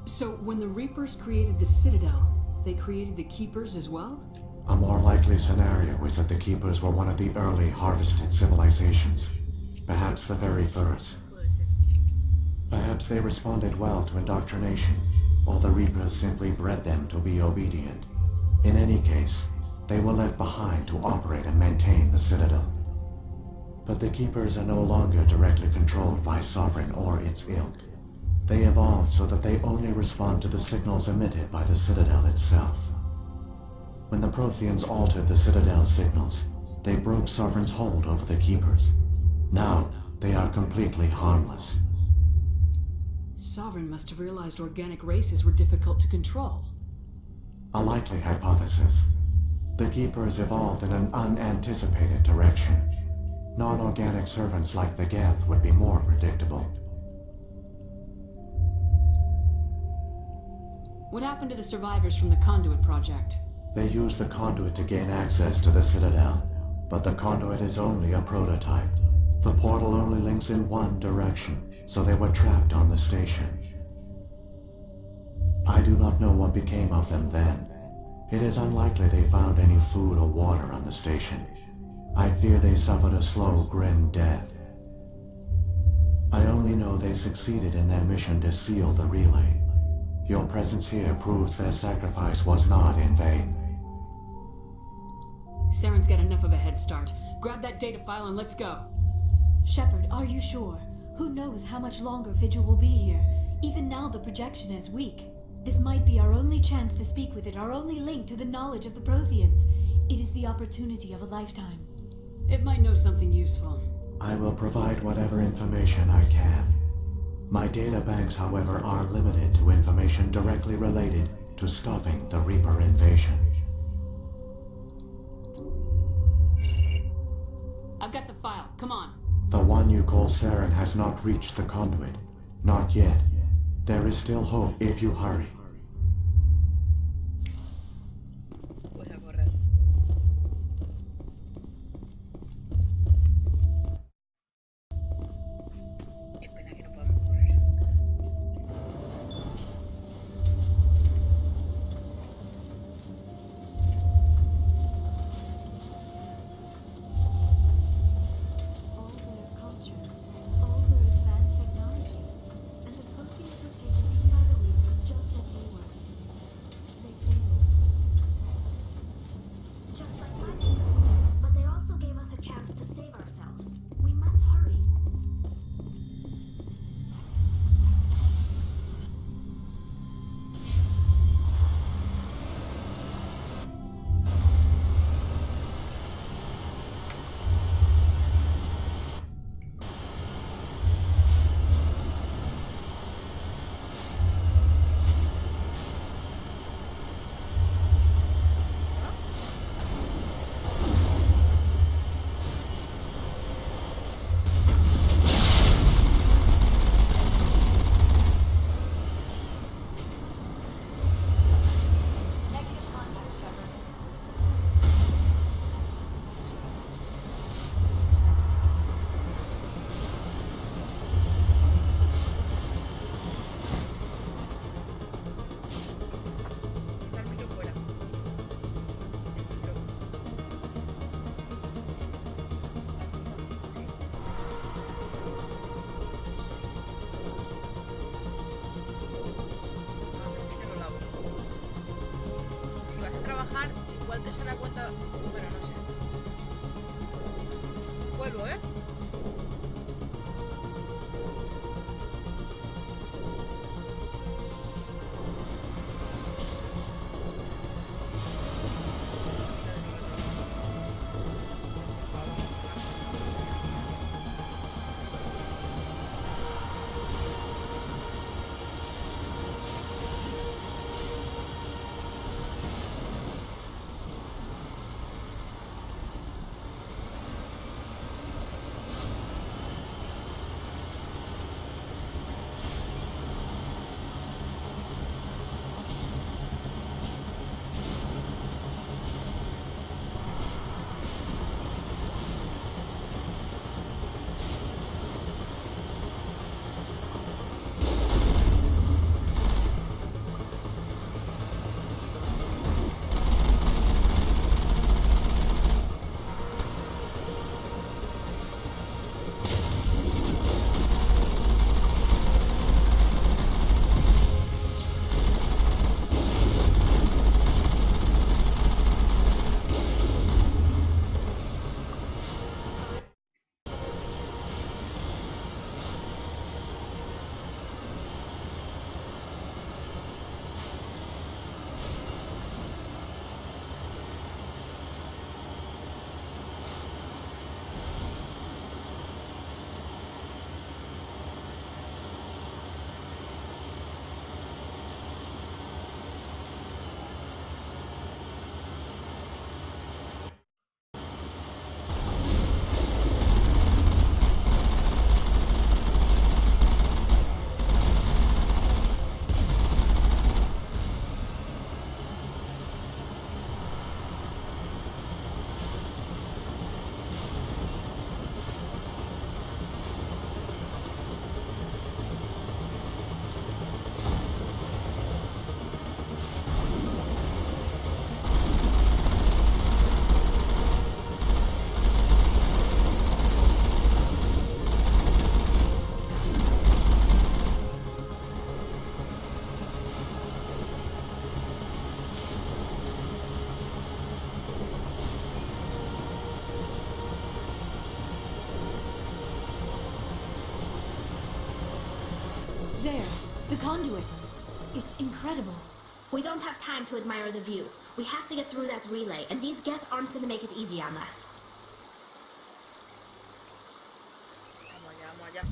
So when the Reapers created the Citadel, they created the Keepers as well? A more likely scenario is that the Keepers were one of the early harvested civilizations. Perhaps the very first. Perhaps they responded well to indoctrination, or the Reapers simply bred them to be obedient. In any case, they were left behind to operate and maintain the Citadel. But the Keepers are no longer directly controlled by Sovereign or its ilk. They evolved so that they only respond to the signals emitted by the Citadel itself. When the Protheans altered the Citadel's signals, they broke Sovereign's hold over the Keepers. Now, they are completely harmless. Sovereign must have realized organic races were difficult to control. A likely hypothesis. The Keepers evolved in an unanticipated direction. Non-organic servants like the Geth would be more predictable. What happened to the survivors from the Conduit project? They used the Conduit to gain access to the Citadel, but the Conduit is only a prototype. The portal only links in one direction, so they were trapped on the station. I do not know what became of them then. It is unlikely they found any food or water on the station. I fear they suffered a slow, grim death. I only know they succeeded in their mission to seal the relay. Your presence here proves their sacrifice was not in vain. Saren's got enough of a head start. Grab that data file and let's go. Shepard, are you sure? Who knows how much longer Vigil will be here? Even now the projection is weak. This might be our only chance to speak with it, our only link to the knowledge of the Protheans. It is the opportunity of a lifetime. It might know something useful. I will provide whatever information I can. My data banks, however, are limited to information directly related to stopping the Reaper invasion. I've got the file. Come on. The one you call Saren has not reached the Conduit. Not yet. There is still hope if you hurry. All their advanced technology, and the Protheans were taken in by the Reapers just as we bajar, igual te se da cuenta... Bueno, no sé. Vuelvo, ¿eh? There, the conduit. It's incredible. We don't have time to admire the view. We have to get through that relay, and these Geth aren't gonna make it easy on us. Vamos allá, vamos allá.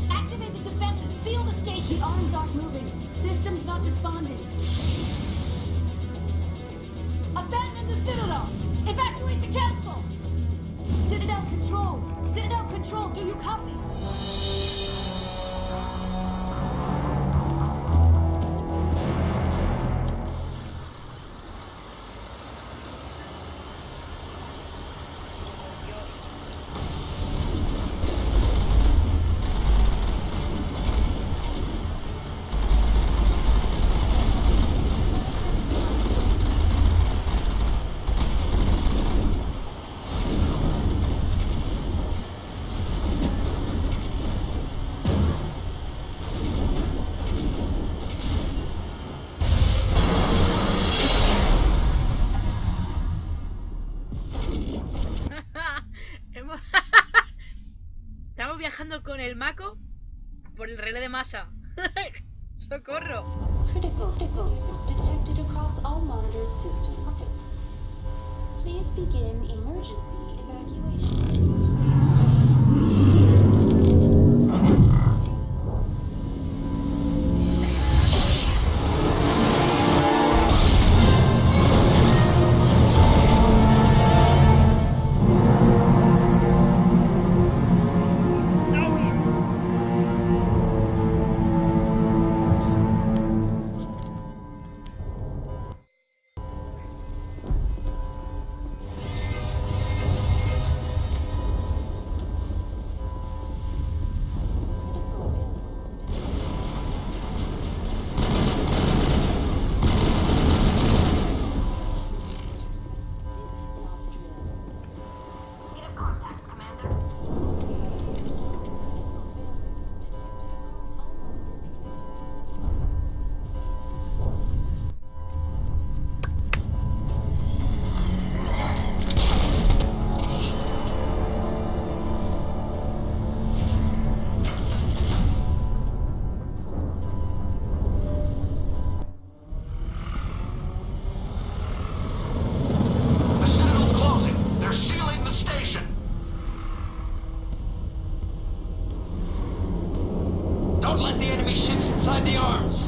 Activate the defenses! Seal the station! The arms aren't moving. Systems not responding. Abandon the Citadel! Evacuate the Council! Citadel Control! Citadel Control, do you copy? Estamos viajando con el Mako por el relé de masa. ¡Socorro! Critical failures detected across all monitored systems. Please begin emergency evacuation. No Find the arms!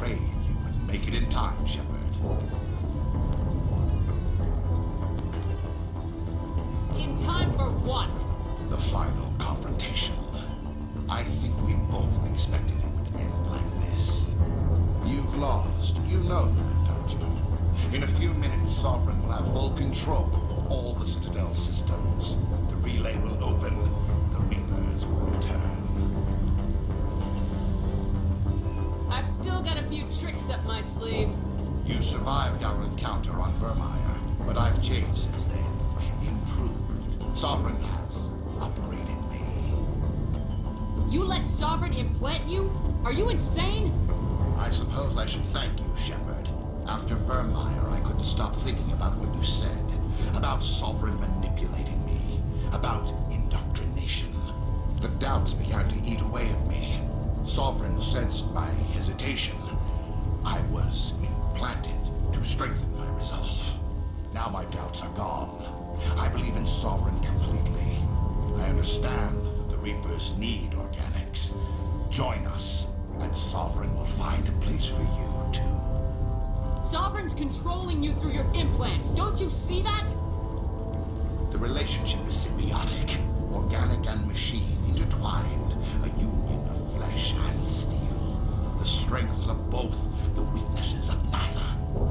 afraid you would make it in time, Shepard. In time for what? The final confrontation. I think we both expected it would end like this. You've lost. You know that, don't you? In a few minutes, Sovereign will have full control of all the Citadel systems. The relay will open. The Reapers will return. I've still got a few tricks up my sleeve. You survived our encounter on Vermeer, but I've changed since then. Improved. Sovereign has upgraded me. You let Sovereign implant you? Are you insane? I suppose I should thank you, Shepard. After Vermeer, I couldn't stop thinking about what you said. About Sovereign manipulating me. About indoctrination. The doubts began to eat away at me. Sovereign sensed my hesitation. I was implanted to strengthen my resolve. Now my doubts are gone. I believe in Sovereign completely. I understand that the Reapers need organics. Join us, and Sovereign will find a place for you, too. Sovereign's controlling you through your implants. Don't you see that? The relationship is symbiotic. Organic and machine intertwined. A union of flesh and steel. The strengths of both, the weaknesses of neither.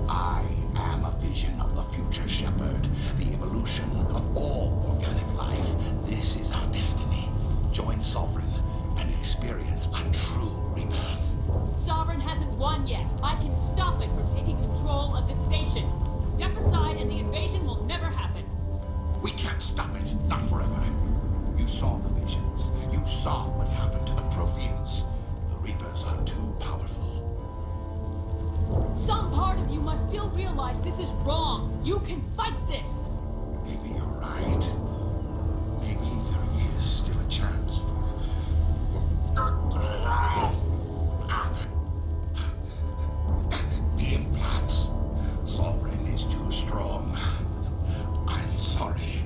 I am a vision of the future, Shepard. The evolution of all organic life. This is our destiny. Join Sovereign and experience a true rebirth. Sovereign hasn't won yet. I can stop it from taking control of the station. Step aside and the invasion will never happen. We can't stop it. Not forever. You saw the visions. You saw what happened to the Protheans. The Reapers are too powerful. Some part of you must still realize this is wrong. You can fight this. Maybe you're right. Maybe there is still a chance for the implants. Sovereign is too strong. I'm sorry.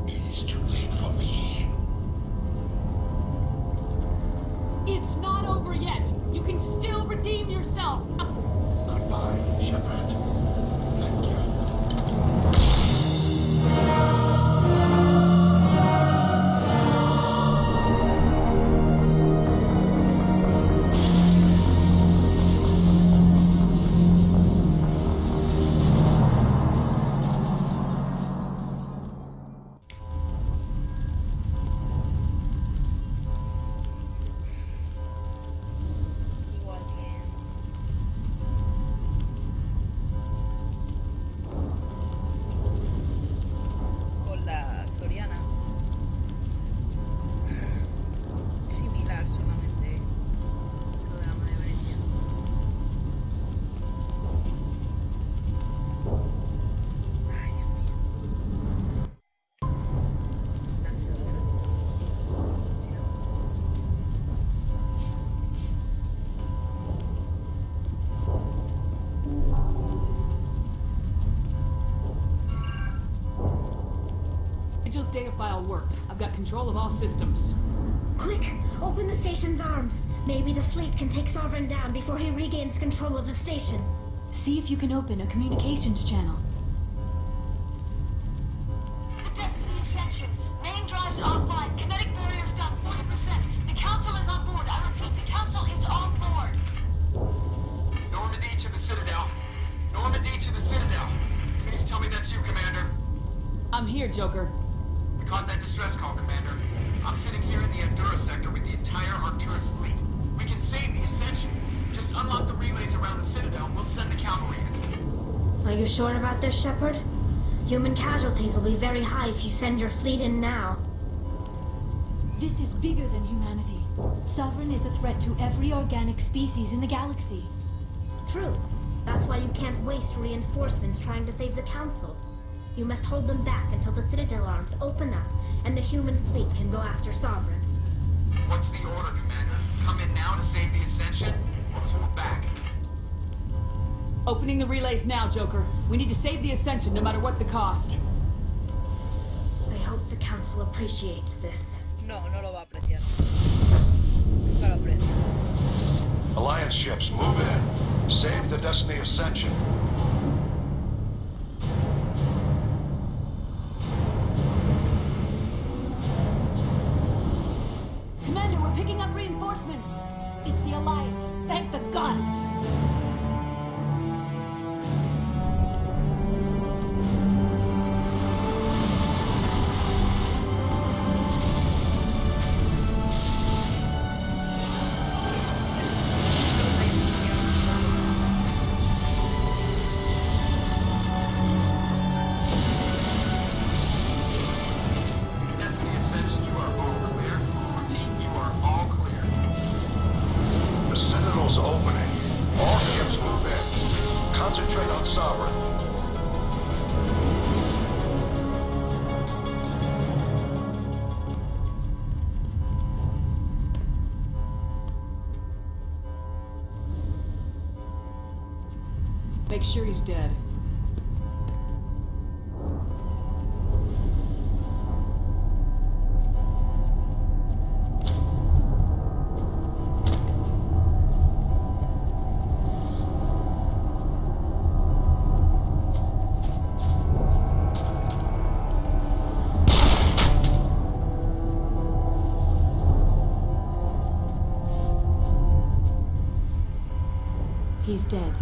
It is too late for me. It's not over yet. You can still redeem yourself. Goodbye, Shepard. Thank you. Vigil's data file worked. I've got control of all systems. Quick! Open the station's arms. Maybe the fleet can take Sovereign down before he regains control of the station. See if you can open a communications channel. The Destiny Ascension. Main drives offline. Kinetic barriers down 40%. The Council is on board. I repeat, the Council is on board. Normandy to the Citadel. Normandy to the Citadel. Please tell me that's you, Commander. I'm here, Joker. We caught that distress call, Commander. I'm sitting here in the Endura sector with the entire Arcturus fleet. We can save the Ascension. Just unlock the relays around the Citadel and we'll send the cavalry in. Are you sure about this, Shepard? Human casualties will be very high if you send your fleet in now. This is bigger than humanity. Sovereign is a threat to every organic species in the galaxy. True. That's why you can't waste reinforcements trying to save the Council. You must hold them back until the Citadel arms open up and the human fleet can go after Sovereign. What's the order, Commander? Come in now to save the Ascension, or hold back? Opening the relays now, Joker. We need to save the Ascension no matter what the cost. I hope the Council appreciates this. No, no lo va a apreciar. Nunca lo aprecia. Alliance ships, move in. Save the Destiny Ascension. Commander, we're picking up reinforcements. It's the Alliance. Thank the goddess. Destiny Ascension, you are all clear. Repeat, you are all clear. The Citadel's opening. All ships move in. Concentrate on Sovereign. Make sure he's dead. He's dead.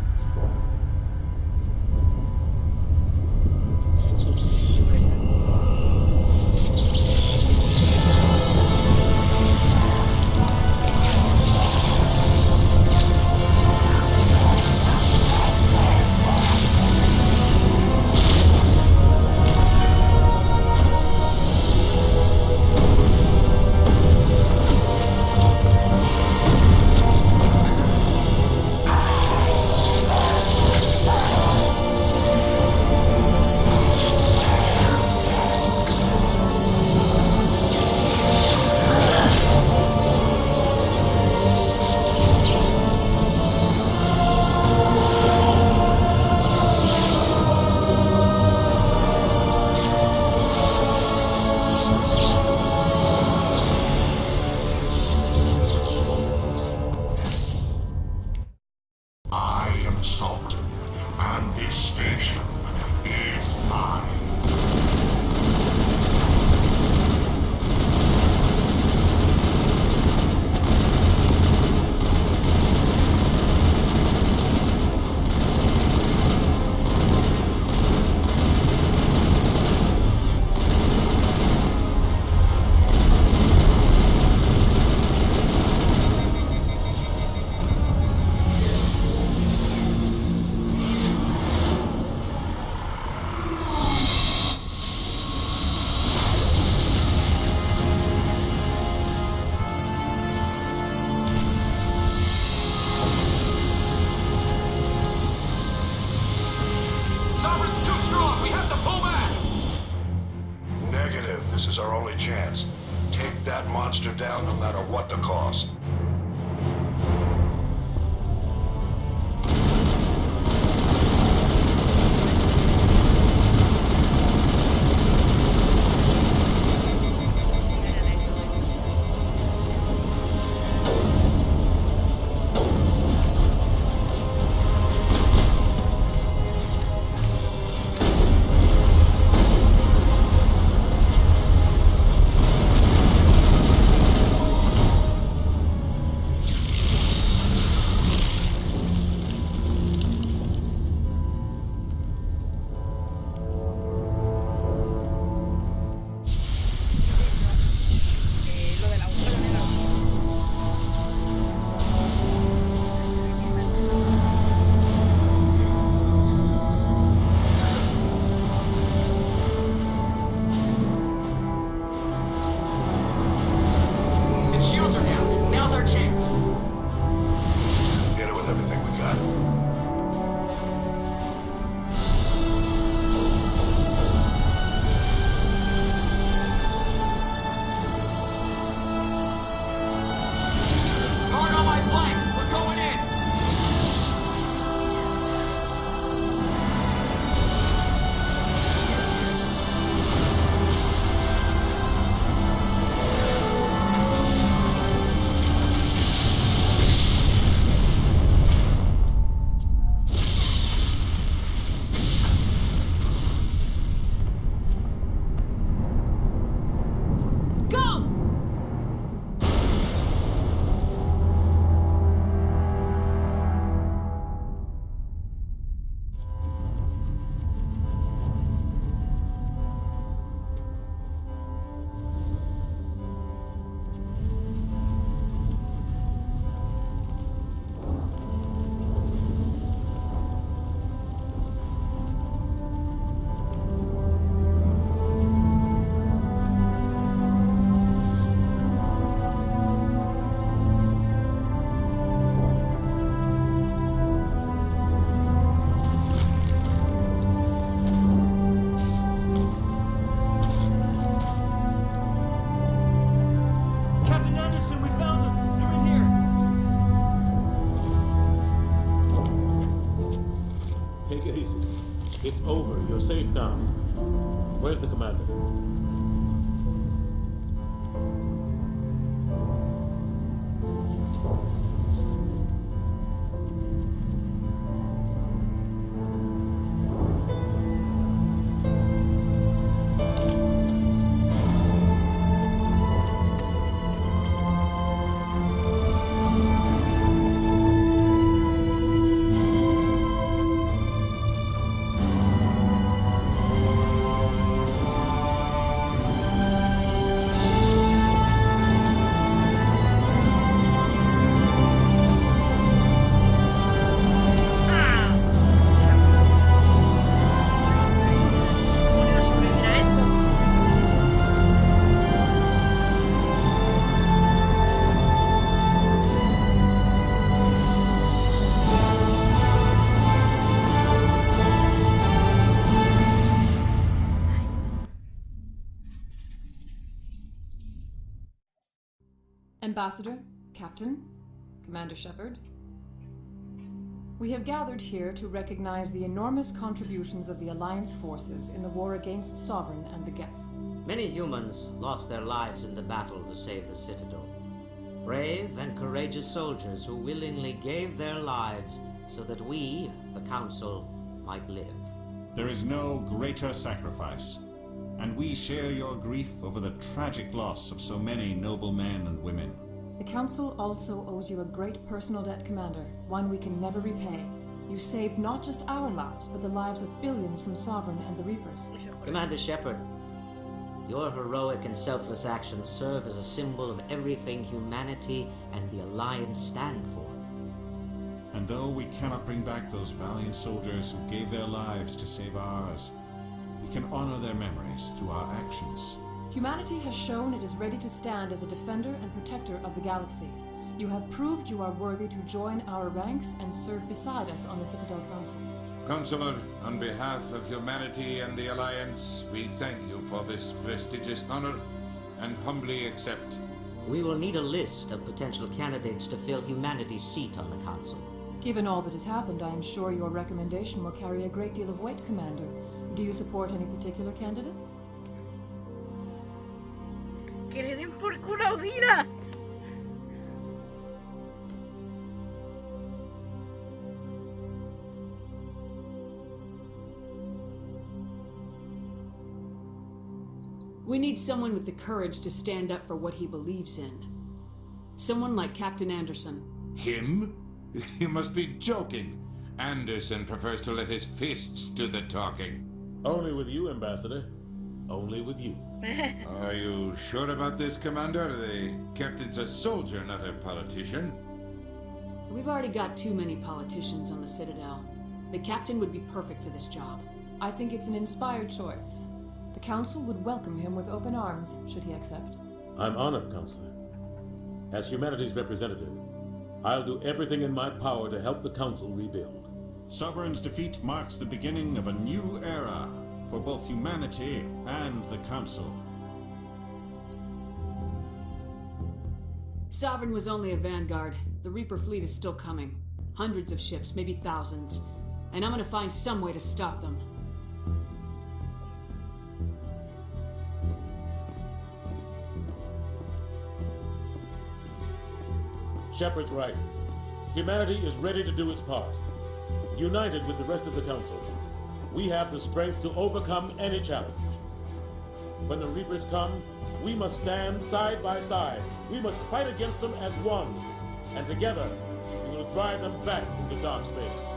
I am Sovereign, and this station is mine. Sovereign's too strong. We have to pull back. Negative. This is our only chance. Take that monster down no matter what the cost. It's over. You're safe now. Where's the commander? Ambassador, Captain, Commander Shepard. We have gathered here to recognize the enormous contributions of the Alliance forces in the war against Sovereign and the Geth. Many humans lost their lives in the battle to save the Citadel. Brave and courageous soldiers who willingly gave their lives so that we, the Council, might live. There is no greater sacrifice, and we share your grief over the tragic loss of so many noble men and women. The Council also owes you a great personal debt, Commander, one we can never repay. You saved not just our lives, but the lives of billions from Sovereign and the Reapers. Commander Shepard, your heroic and selfless actions serve as a symbol of everything humanity and the Alliance stand for. And though we cannot bring back those valiant soldiers who gave their lives to save ours, we can honor their memories through our actions. Humanity has shown it is ready to stand as a defender and protector of the galaxy. You have proved you are worthy to join our ranks and serve beside us on the Citadel Council. Counselor, on behalf of humanity and the Alliance, we thank you for this prestigious honor and humbly accept. We will need a list of potential candidates to fill humanity's seat on the Council. Given all that has happened, I am sure your recommendation will carry a great deal of weight, Commander. Do you support any particular candidate? ¡Que le den por culo a Udina! We need someone with the courage to stand up for what he believes in. Someone like Captain Anderson. Him? You must be joking. Anderson prefers to let his fists do the talking. Only with you, Ambassador. Only with you. Are you sure about this, Commander? The captain's a soldier, not a politician. We've already got too many politicians on the Citadel. The captain would be perfect for this job. I think it's an inspired choice. The Council would welcome him with open arms, should he accept. I'm honored, Counselor. As humanity's representative, I'll do everything in my power to help the Council rebuild. Sovereign's defeat marks the beginning of a new era for both humanity and the Council. Sovereign was only a vanguard. The Reaper fleet is still coming. Hundreds of ships, maybe thousands. And I'm gonna find some way to stop them. Shepard's right. Humanity is ready to do its part. United with the rest of the Council, we have the strength to overcome any challenge. When the Reapers come, we must stand side by side. We must fight against them as one. And together, we will drive them back into dark space.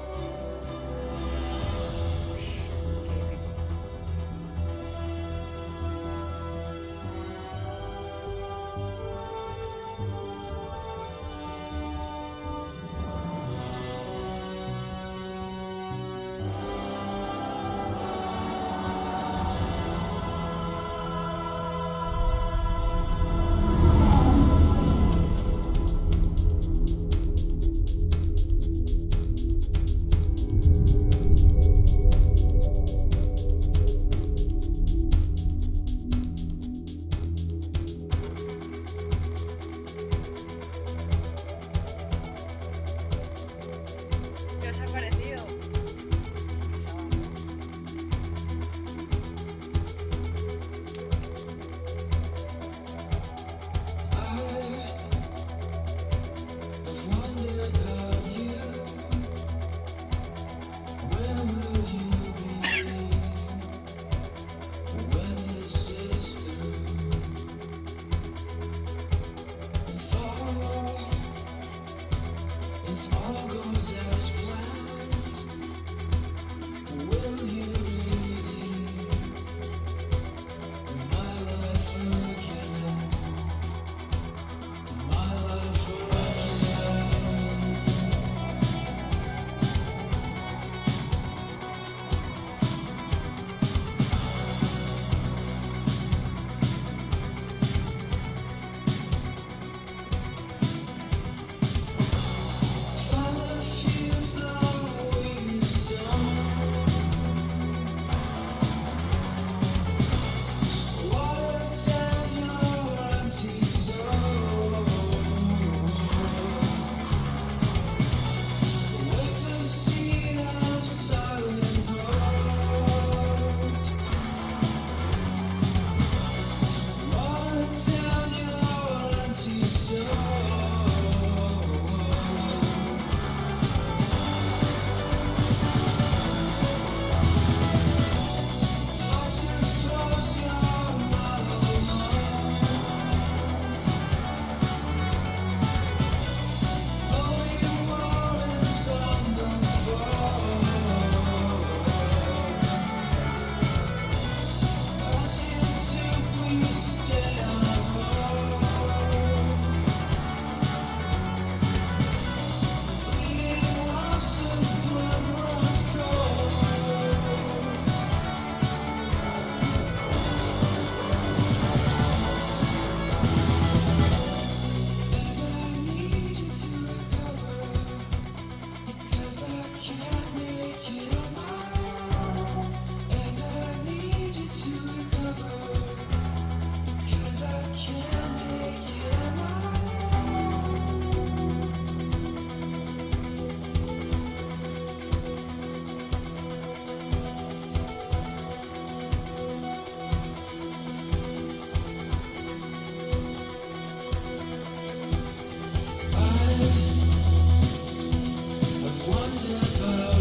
Wonderful.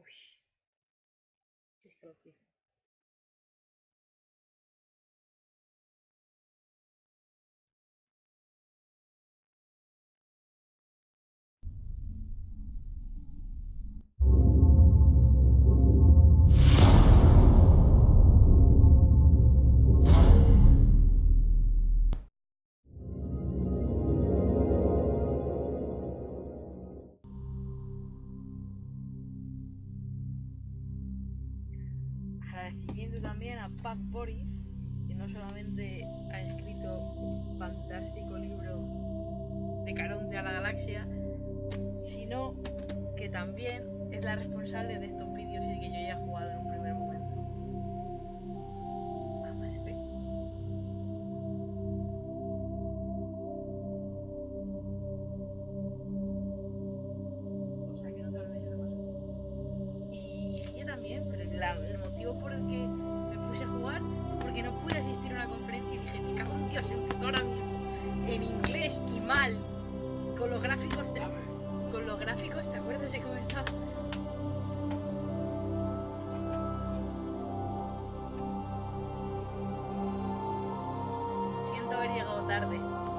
Uy, si es que lo flipo. Agradecimiento también a Pat Boris, que no solamente ha escrito un fantástico libro de Caronte a la Galaxia, sino que también es la responsable de estos vídeos y de que yo haya jugado en un primer momento. Además, ve. O sea que no te olvides de más. Y yo también, pero el motivo por el que me puse a jugar, porque no pude asistir a una conferencia y dije, me cago en Dios, empezó ahora mismo, en inglés y mal, con los gráficos, ¿te acuerdas de cómo estaba? Siento haber llegado tarde.